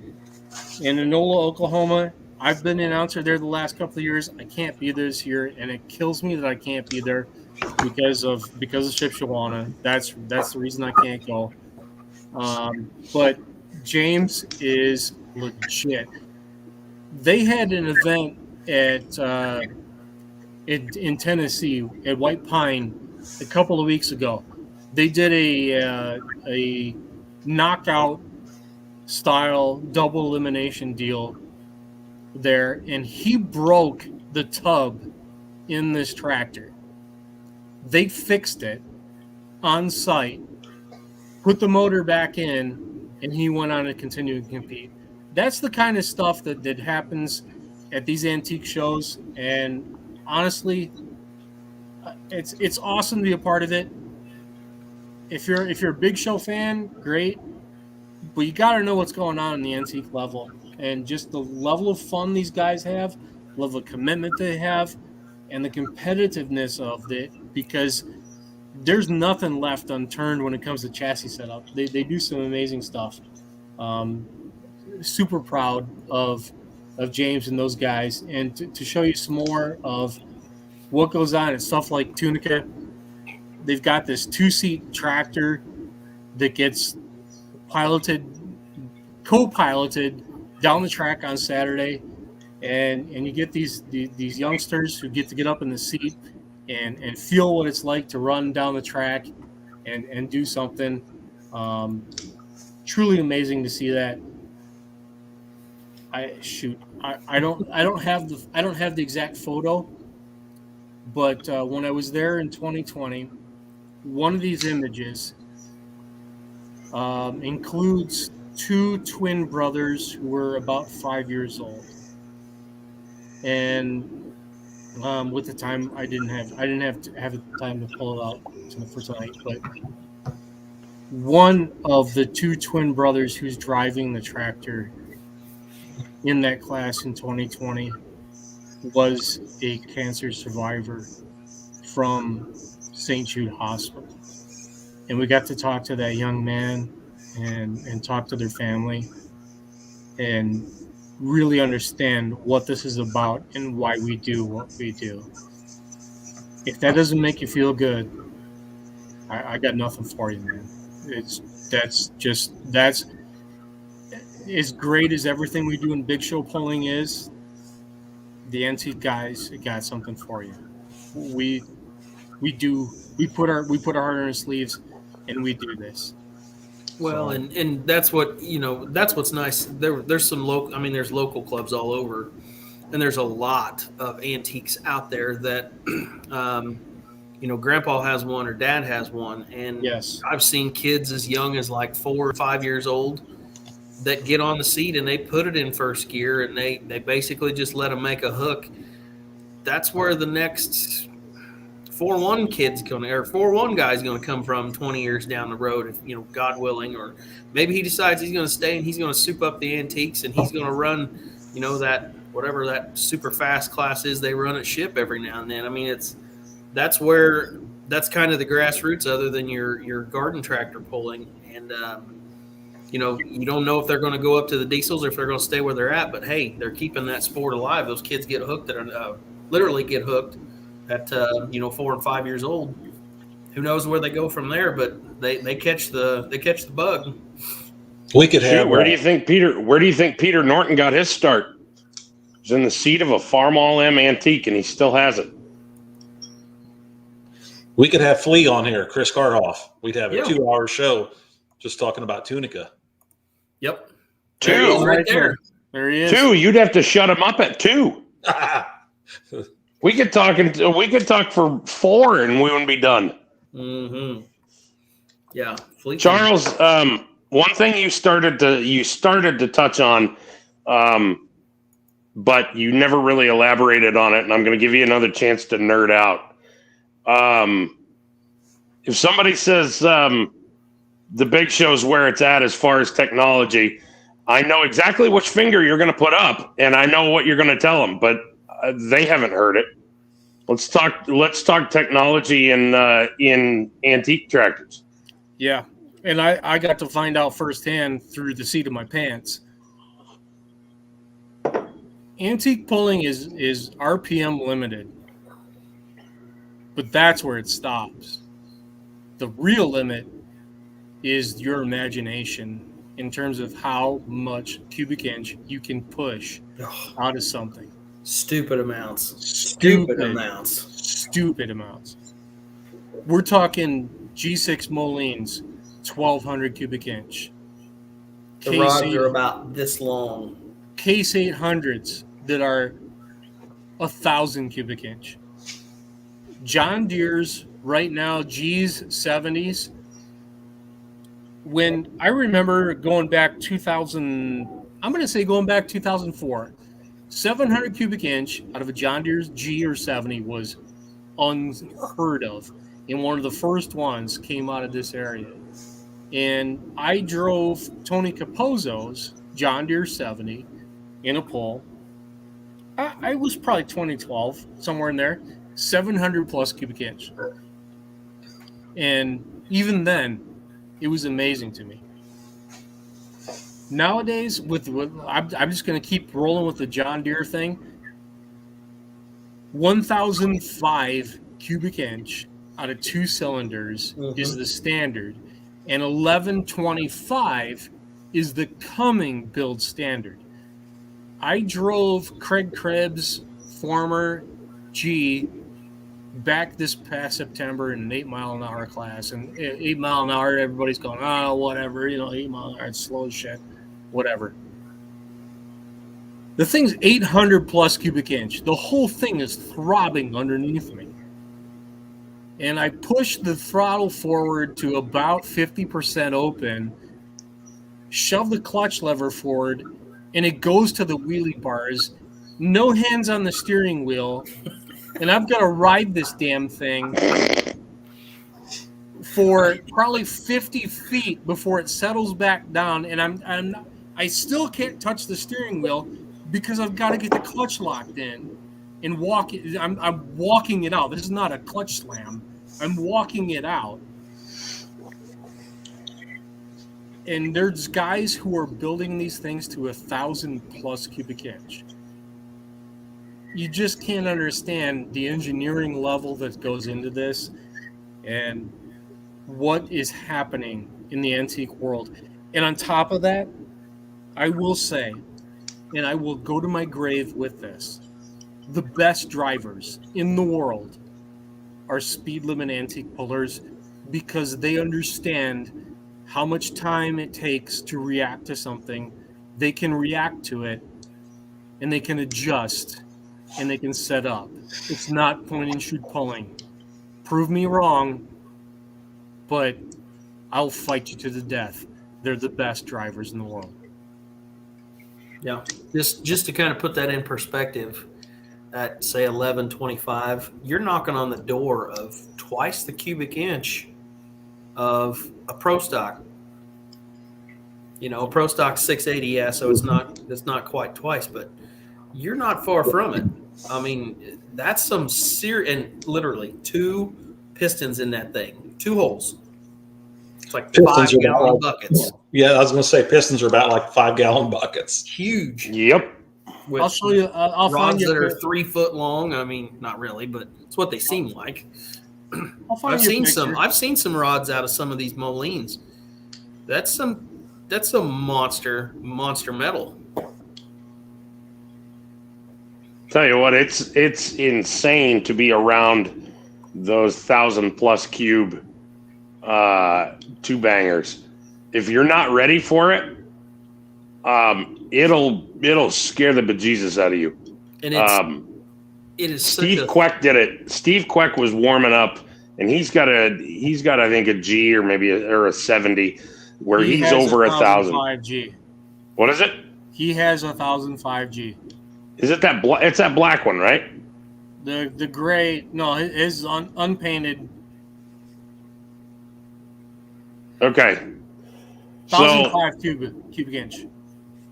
in Enola, Oklahoma. I've been an announcer there the last couple of years. I can't be there this year, and it kills me that I can't be there because of Shipshawana. That's the reason I can't go. But James is legit. They had an event in Tennessee at White Pine a couple of weeks ago. They did a knockout style double elimination deal there, and he broke the tub in this tractor. They fixed it on site, put the motor back in, and he went on to continue to compete. That's the kind of stuff that happens at these antique shows, and honestly, it's awesome to be a part of it. If you're a big show fan, great, but you got to know what's going on in the antique level, and just the level of fun these guys have, level of commitment they have, and the competitiveness of it, because there's nothing left unturned when it comes to chassis setup. They do some amazing stuff. Super proud of James and those guys, and to show you some more of what goes on at stuff like Tunica. They've got this 2-seat tractor that gets co-piloted down the track on Saturday, and you get these youngsters who get to get up in the seat and feel what it's like to run down the track and do something. Truly amazing to see that. I don't have the exact photo, but when I was there in 2020, one of these images includes two twin brothers who were about 5 years old, and with the time I didn't have the time to pull it out for tonight, but one of the two twin brothers who's driving the tractor in that class in 2020 was a cancer survivor from St. Jude Hospital. And we got to talk to that young man and talk to their family and really understand what this is about and why we do what we do. If that doesn't make you feel good, I got nothing for you, man. That's as great as everything we do in big show pulling is. The antique guys got something for you. We put our heart on our sleeves, and we do this. Well, so. and that's what that's what's nice. There's some local. I mean, there's local clubs all over, and there's a lot of antiques out there that, Grandpa has one or Dad has one, and yes, I've seen kids as young as like 4 or 5 years old that get on the seat and they put it in first gear and they basically just let them make a hook. That's where the next 4-1 kid's going, or 4-1 guy's going to come from 20 years down the road, if God willing, or maybe he decides he's going to stay and he's going to soup up the antiques and he's going to run, that whatever that super fast class is they run at Ship every now and then. I mean, that's kind of the grassroots other than your garden tractor pulling. And, you don't know if they're going to go up to the diesels or if they're going to stay where they're at, but hey, they're keeping that sport alive. Those kids get hooked literally get hooked at 4 and 5 years old. Who knows where they go from there? But they catch the bug. We could have. Where do you think Peter Norton got his start? He's in the seat of a Farmall M antique, and he still has it. We could have Flea on here, Chris Carhoff. We'd have a 2-hour show just talking about Tunica. Yep. 2 right there. There he is. 2. You'd have to shut him up at 2. We could talk for 4 and we wouldn't be done. Mm-hmm. Yeah. Charles, one thing you started to touch on, but you never really elaborated on it, and I'm going to give you another chance to nerd out. If somebody says the big show's where it's at as far as technology, I know exactly which finger you're going to put up, and I know what you're going to tell them, but they haven't heard it. Let's talk technology in antique tractors. Yeah, and I got to find out firsthand through the seat of my pants. Antique pulling is RPM limited, but that's where it stops. The real limit is your imagination in terms of how much cubic inch you can push out of something. Stupid amounts. Stupid amounts. We're talking G6 Molines, 1,200 cubic inch. The rods are about this long. Case 800s that are 1,000 cubic inch. John Deere's right now, G's 70s. When I remember going back 2004, 700 cubic inch out of a John Deere's G or 70 was unheard of. And one of the first ones came out of this area. And I drove Tony Capozzo's John Deere 70 in a pull. I was probably 2012, somewhere in there, 700 plus cubic inch. And even then, it was amazing to me. Nowadays, I'm just going to keep rolling with the John Deere thing. 1,005 cubic inch out of 2 cylinders is the standard, and 1125 is the Cumming build standard. I drove Craig Krebs' former G back this past September in an 8-mile-an-hour class, and 8 mile an hour, everybody's going, whatever, 8 mile an hour, it's slow as shit, whatever. The thing's 800 plus cubic inch. The whole thing is throbbing underneath me. And I pushed the throttle forward to about 50% open, shove the clutch lever forward, and it goes to the wheelie bars. No hands on the steering wheel, and I've got to ride this damn thing for probably 50 feet before it settles back down, and I still can't touch the steering wheel because I've got to get the clutch locked in and walk it. I'm walking it out. This is not a clutch slam. I'm walking it out. And there's guys who are building these things to 1,000+ cubic inch. You just can't understand the engineering level that goes into this and what is happening in the antique world. And on top of that, I will say, and I will go to my grave with this, the best drivers in the world are speed limit antique pullers because they understand how much time it takes to react to something. They can react to it, and they can adjust, and they can set up. It's not point and shoot pulling. Prove me wrong, but I'll fight you to the death. They're the best drivers in the world. Yeah, just to kind of put that in perspective, at say 1125, you're knocking on the door of twice the cubic inch of a pro stock. You know, a pro stock 680, yeah, so it's not quite twice, but you're not far from it. I mean, that's some and literally 2 pistons in that thing, 2 holes. It's like pistons 5-gallon buckets. Yeah, I was going to say pistons are about like 5-gallon buckets. Huge. Yep. I'll show you. I'll rods find you that are 3 foot long. I mean, not really, but it's what they seem like. I've seen some rods out of some of these Molines. That's some monster metal. Tell you what, it's insane to be around those 1,000+ cube 2-bangers. If you're not ready for it, it'll scare the bejesus out of you. And it is Steve Queck did it. Steve Queck was warming up, and he's got I think a G or maybe a 70 where he's over 1,000. G. What is it? He has 1,005 G. Is it that it's that black one, right? The gray, no, his unpainted. Okay. 1,005 cubic inch.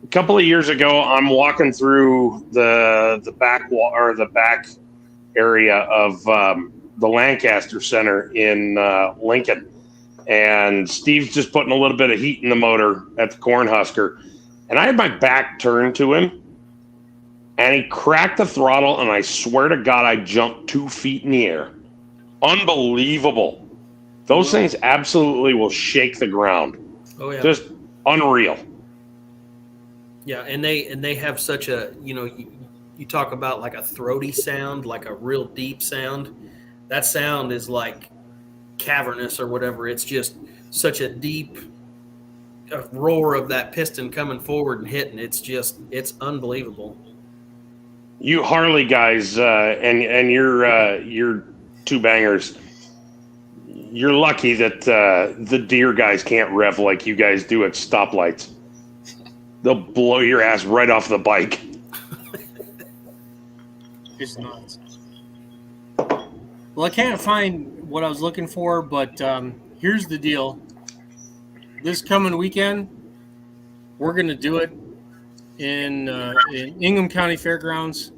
A couple of years ago, I'm walking through the back wall or the back area of the Lancaster Center in Lincoln, and Steve's just putting a little bit of heat in the motor at the Cornhusker, and I had my back turned to him, and he cracked the throttle, and I swear to God, I jumped 2 feet in the air. Unbelievable. Those things absolutely will shake the ground. Oh yeah, just unreal. Yeah, and they have such a, you talk about like a throaty sound, like a real deep sound. That sound is like cavernous or whatever. It's just such a deep roar of that piston coming forward and hitting. It's unbelievable. You Harley guys and your 2-bangers, you're lucky that the Deere guys can't rev like you guys do at stoplights. They'll blow your ass right off the bike. It's nuts. Well, I can't find what I was looking for, but here's the deal. This coming weekend, we're going to do it in Ingham County Fairgrounds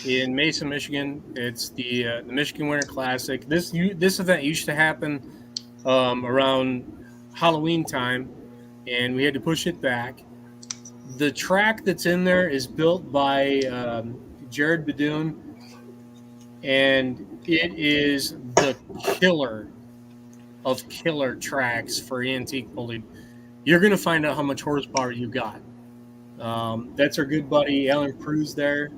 in Mesa, Michigan. It's the Michigan Winter Classic. This event used to happen around Halloween time, and we had to push it back. The track that's in there is built by Jared Badoon, and it is the killer of killer tracks for antique pulling. You're going to find out how much horsepower you got. That's our good buddy Alan Cruz there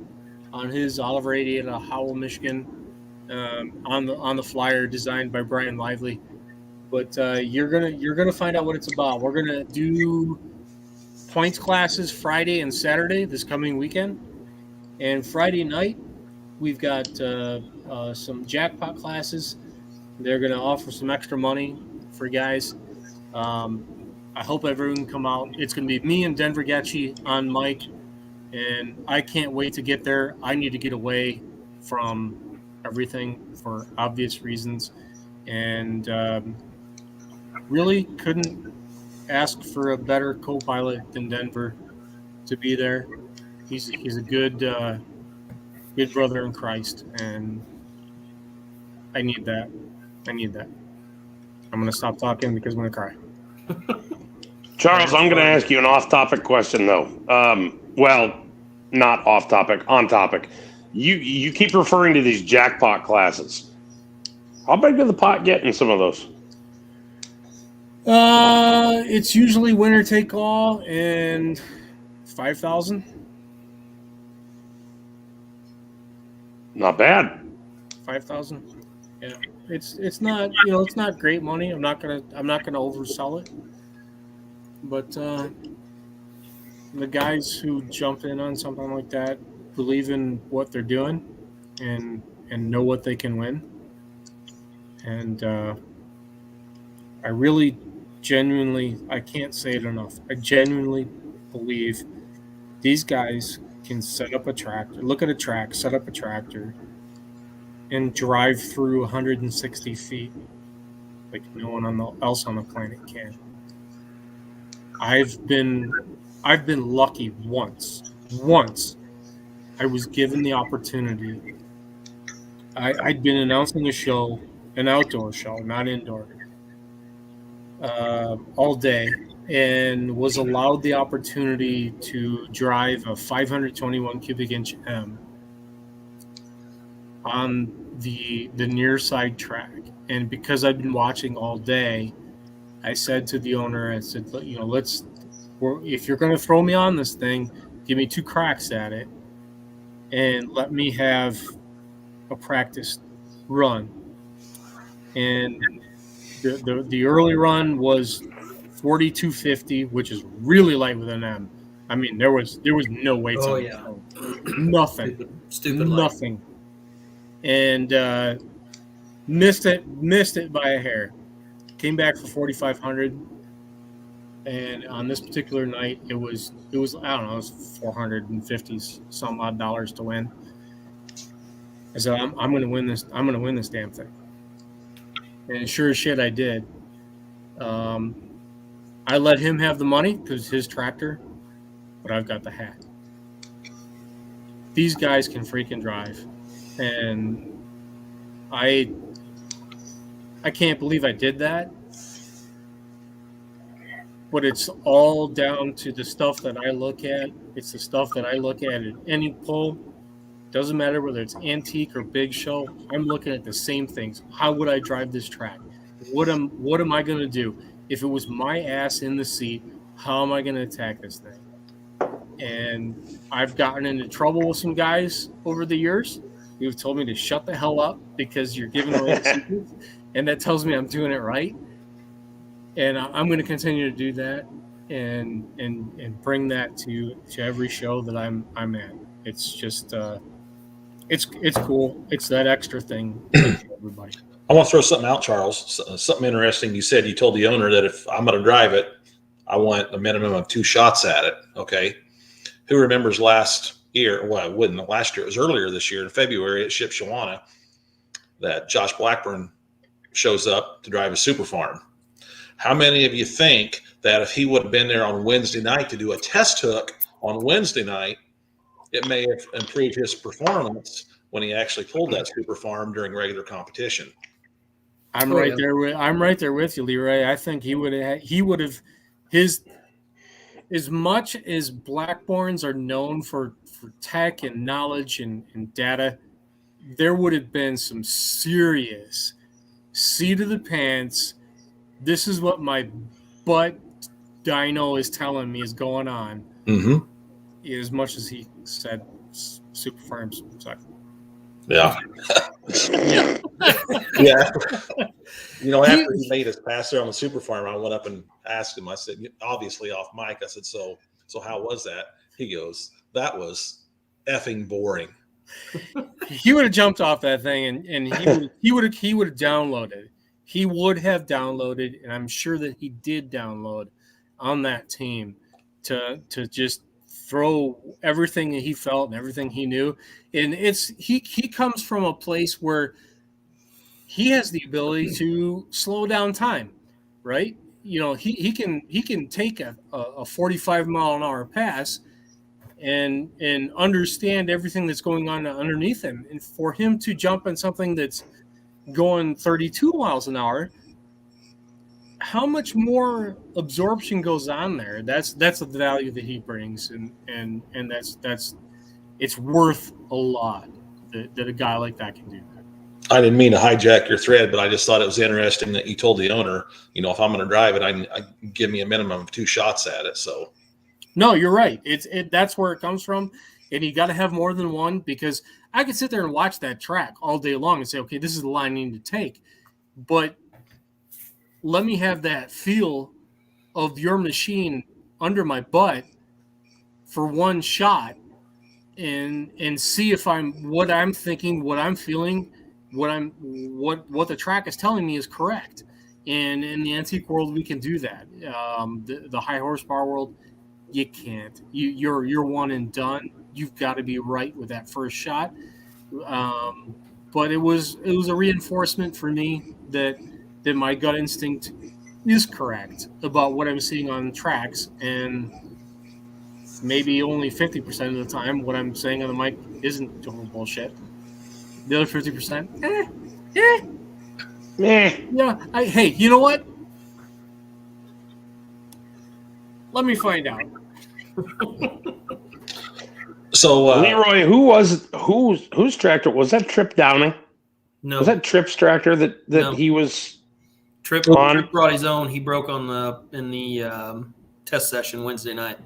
on his Oliver 88 out of Howell, Michigan, on the flyer designed by Brian Lively. But you're gonna find out what it's about. We're gonna do points classes Friday and Saturday this coming weekend, and Friday night we've got some jackpot classes. They're gonna offer some extra money for guys. I I hope everyone can come out. It's going to be me and Denver Getchy on mic, and I can't wait to get there. I need to get away from everything for obvious reasons, and really couldn't ask for a better co-pilot than Denver to be there. He's a good brother in Christ, and I need that. I'm going to stop talking because I'm going to cry. Charles, I'm going to ask you an off-topic question, though. Well, not off-topic, on topic. You keep referring to these jackpot classes. How big did the pot get in some of those? It's usually winner take all and 5,000. Not bad. 5,000. Yeah, it's not, you know, it's not great money. I'm not gonna oversell it. But the guys who jump in on something like that believe in what they're doing and know what they can win. And I really genuinely, I can't say it enough, I genuinely believe these guys can set up a tractor, look at a track, set up a tractor, and drive through 160 feet like no one else on the planet can. I've been lucky once. I was given the opportunity. I'd been announcing a show, an outdoor show, not indoor, all day, and was allowed the opportunity to drive a 521 cubic inch M on the near side track. And because I've been watching all day, I said to the owner, I said, you know, if you're going to throw me on this thing, give me 2 cracks at it and let me have a practice run. And the early run was 4250, which is really light with an M. I mean, there was no weights on it. Nothing. Stupid nothing. Light. And missed it by a hair. Came back for 4,500, and on this particular night, it was I don't know, it was 450 some odd dollars to win. I said, I'm going to win this. I'm going to win this damn thing, and sure as shit, I did. I let him have the money because his tractor, but I've got the hat. These guys can freaking drive, and I can't believe I did that, but it's all down to the stuff that I look at. It's the stuff that I look at any pull. Doesn't matter whether it's antique or big show. I'm looking at the same things. How would I drive this track? What am I going to do? If it was my ass in the seat, how am I going to attack this thing? And I've gotten into trouble with some guys over the years who've told me to shut the hell up because you're giving away the secrets. And that tells me I'm doing it right. And I'm going to continue to do that and bring that to every show that I'm at. It's just it's cool. It's that extra thing for everybody. I want to throw something out, Charles. Something interesting. You said you told the owner that if I'm going to drive it, I want a minimum of 2 shots at it. Okay. Who remembers last year? Well, it wouldn't. Last year, it was earlier this year in February at Shipshawana that Josh Blackburn shows up to drive a super farm. How many of you think that if he would have been there on Wednesday night to do a test hook on Wednesday night, it may have improved his performance when he actually pulled that super farm during regular competition? I'm right there with you, Leroy. I think he would have his, as much as Blackburns are known for tech and knowledge and data, there would have been some serious seat of the pants. This is what my butt dyno is telling me is going on. Mm-hmm. As much as he said super farms suck. Yeah. Yeah. You know, after he made his pass there on the super farm, I went up and asked him, I said, obviously off mic, I said, so how was that? He goes, that was effing boring. He would have jumped off that thing and he would have downloaded. He would have downloaded, and I'm sure that he did download on that team to just throw everything that he felt and everything he knew. And he comes from a place where he has the ability to slow down time, right? You know, he can take a 45-mile-an-hour pass and understand everything that's going on underneath him. And for him to jump on something that's going 32 miles an hour, how much more absorption goes on there? That's the value that he brings, and that's it's worth a lot that a guy like that can do that. I didn't mean to hijack your thread, but I just thought it was interesting that you told the owner, you know, if I'm going to drive it, I give me a minimum of 2 shots at it. So, no, you're right. That's where it comes from, and you got to have more than one, because I could sit there and watch that track all day long and say, okay, this is the line I need to take, but let me have that feel of your machine under my butt for one shot, and see if what I'm thinking, what I'm feeling, what the track is telling me is correct. And in the antique world, we can do that. The high horsepower world, you can't. You're one and done. You've got to be right with that first shot. But it was a reinforcement for me that my gut instinct is correct about what I'm seeing on tracks, and maybe only 50% of the time what I'm saying on the mic isn't total bullshit. The other 50%, yeah. Hey, you know what? Let me find out. So Leroy, whose tractor was that? Trip Downing? No, was that Trip's tractor that No. he was Trip on? Trip brought his own. He broke in the test session Wednesday night.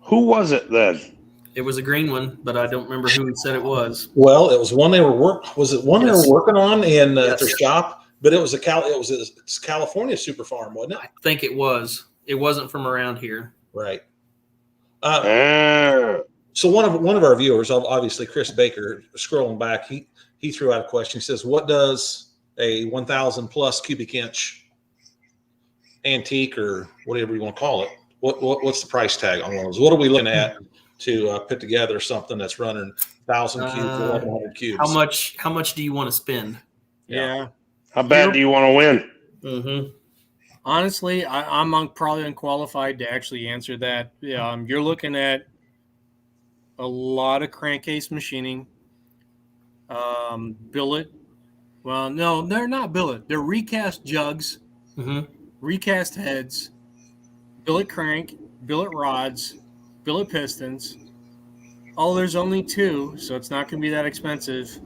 Who was it then? It was a green one, but I don't remember who said it was. well, it was one they were Was it one they Yes. were working on in Yes. their shop? But it was it's California Super Farm, wasn't it? I think it was. It wasn't from around here. Right. Ah. So one of our viewers, obviously Chris Baker, scrolling back, he threw out a question. He says, "What does a 1,000 plus cubic inch antique, or whatever you want to call it, what's the price tag on those? What are we looking at to put together something that's running 1,000 cubes, 1,100 cubes? How much do you want to spend? Yeah. How bad do you want to win? Mm-hmm. Honestly, I'm probably unqualified to actually answer that. You're looking at a lot of crankcase machining, billet. Well, no, they're not billet. They're recast jugs, recast heads, billet crank, billet rods, billet pistons. Oh, there's only 2, so it's not going to be that expensive.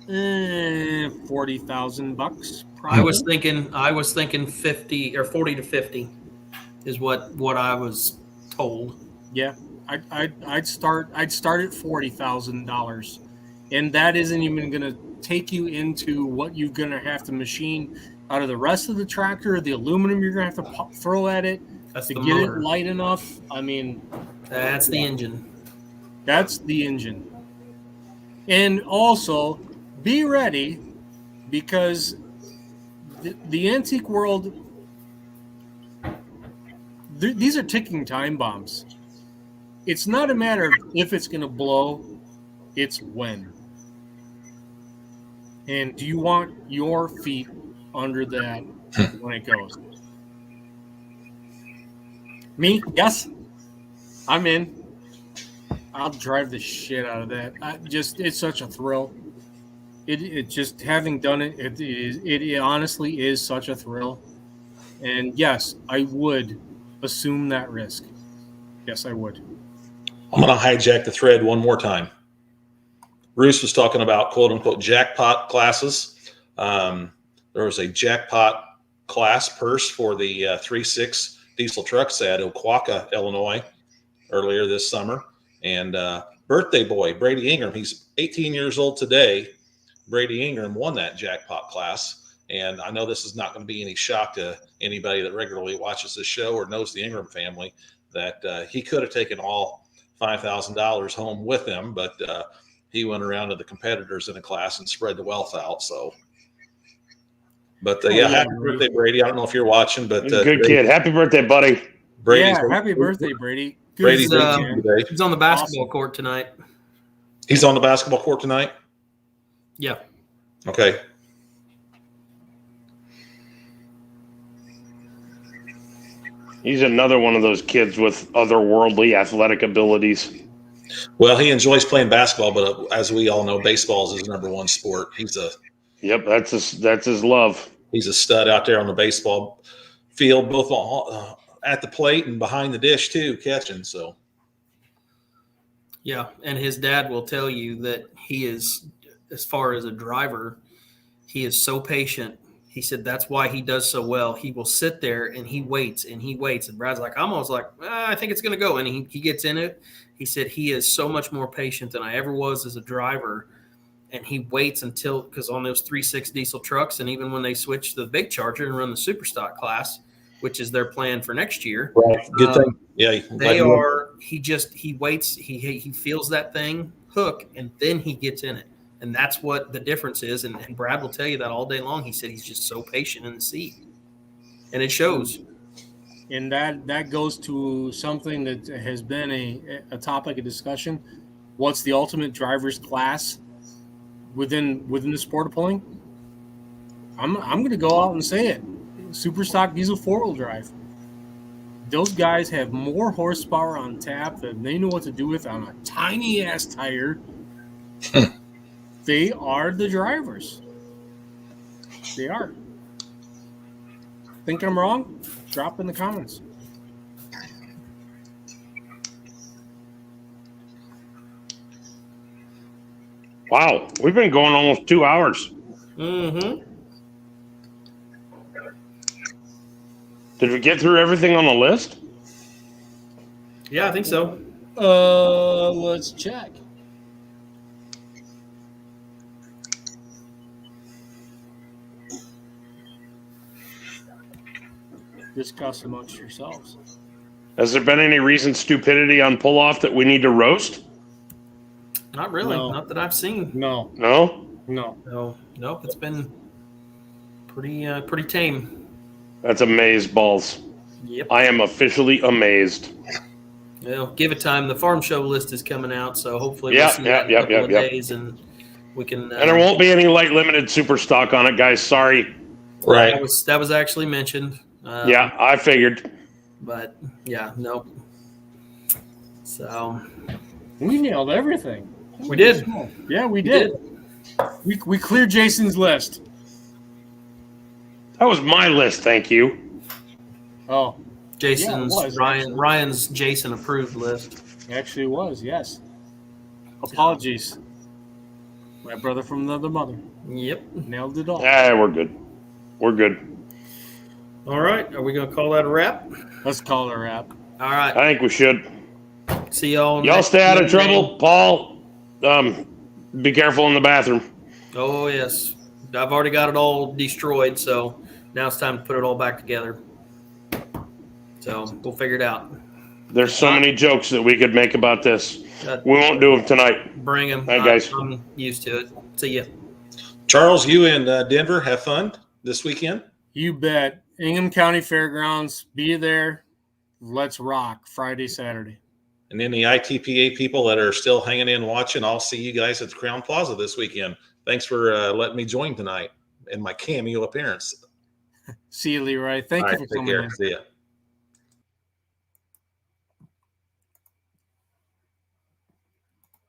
$40,000. I was thinking 50 or 40 to 50 is what I was told. Yeah, I'd start at $40,000, and that isn't even going to take you into what you're going to have to machine out of the rest of the tractor, the aluminum you're going to have to throw at it to get it light enough. I mean, that's the engine. That's the engine, and also be ready, because the antique world, these are ticking time bombs. It's not a matter of if it's going to blow, it's when. And do you want your feet under that when it goes? Me? Yes. I'm in. I'll drive the shit out of that. It's such a thrill. It just, having done it, it honestly is such a thrill. And yes, I would assume that risk. Yes, I would. I'm going to hijack the thread one more time. Bruce was talking about quote unquote jackpot classes. There was a jackpot class purse for the 3.6 diesel trucks at Oquawka, Illinois, earlier this summer. And birthday boy, Brady Ingram, he's 18 years old today. Brady Ingram won that jackpot class. And I know this is not going to be any shock to anybody that regularly watches this show or knows the Ingram family, that he could have taken all $5,000 home with him, but he went around to the competitors in a class and spread the wealth out. So But happy birthday, Brady. I don't know if you're watching, but good kid. Happy birthday, buddy. Brady's happy birthday, Brady. Brady's today. He's on the basketball court tonight. He's on the basketball court tonight? Yeah. Okay. He's another one of those kids with otherworldly athletic abilities. Well, he enjoys playing basketball, but as we all know, baseball is his number one sport. Yep, that's his love. He's a stud out there on the baseball field, both at the plate and behind the dish too, catching. So, yeah, and his dad will tell you that he is, as far as a driver, he is so patient. He said that's why he does so well. He will sit there and he waits and he waits. And Brad's like, I'm almost like, I think it's going to go. And he gets in it. He said he is so much more patient than I ever was as a driver. And he waits until, because on those 3.6 diesel trucks, and even when they switch to the big charger and run the super stock class, which is their plan for next year. Right. Good thing. Yeah. He waits. He feels that thing hook and then he gets in it. And that's what the difference is. And Brad will tell you that all day long. He said he's just so patient in the seat. And it shows. And that goes to something that has been a topic of discussion. What's the ultimate driver's class within the sport of pulling? I'm going to go out and say it. Super stock diesel 4-wheel drive. Those guys have more horsepower on tap than they know what to do with on a tiny-ass tire. They are the drivers. They are. Think I'm wrong? Drop in the comments. Wow, we've been going almost 2 hours. Mm-hmm. Did we get through everything on the list? Yeah, I think so. Let's check. Discuss amongst yourselves. Has there been any recent stupidity on pull-off that we need to roast? Not really. No. Not that I've seen. No. Nope. It's been pretty tame. That's amazed balls. Yep. I am officially amazed. Well, give it time. The farm show list is coming out, so hopefully we'll see that in a couple of days, and we can. And there won't be any light limited super stock on it, guys. Sorry. Right. That was actually mentioned. Yeah, I figured. But yeah, nope. So we nailed everything. We did. Yeah, we did. We cleared Jason's list. That was my list, thank you. Oh. Jason's yeah, Ryan's Jason approved list. Actually, it was, yes. Apologies. My brother from another mother. Yep. Nailed it all. Yeah, we're good. We're good. All right. Are we going to call that a wrap? Let's call it a wrap. All right. I think we should. See y'all. Y'all stay out of trouble. Paul, be careful in the bathroom. Oh, yes. I've already got it all destroyed, so now it's time to put it all back together. So we'll figure it out. There's so many jokes that we could make about this. We won't do them tonight. Bring them. All right, guys. I'm used to it. See ya. Charles, you in Denver, have fun this weekend? You bet. Ingham County Fairgrounds, be there. Let's rock Friday, Saturday. And then the ITPA people that are still hanging in watching, I'll see you guys at the Crown Plaza this weekend. Thanks for letting me join tonight in my cameo appearance. See you, Leroy. Thank you for coming in. See ya.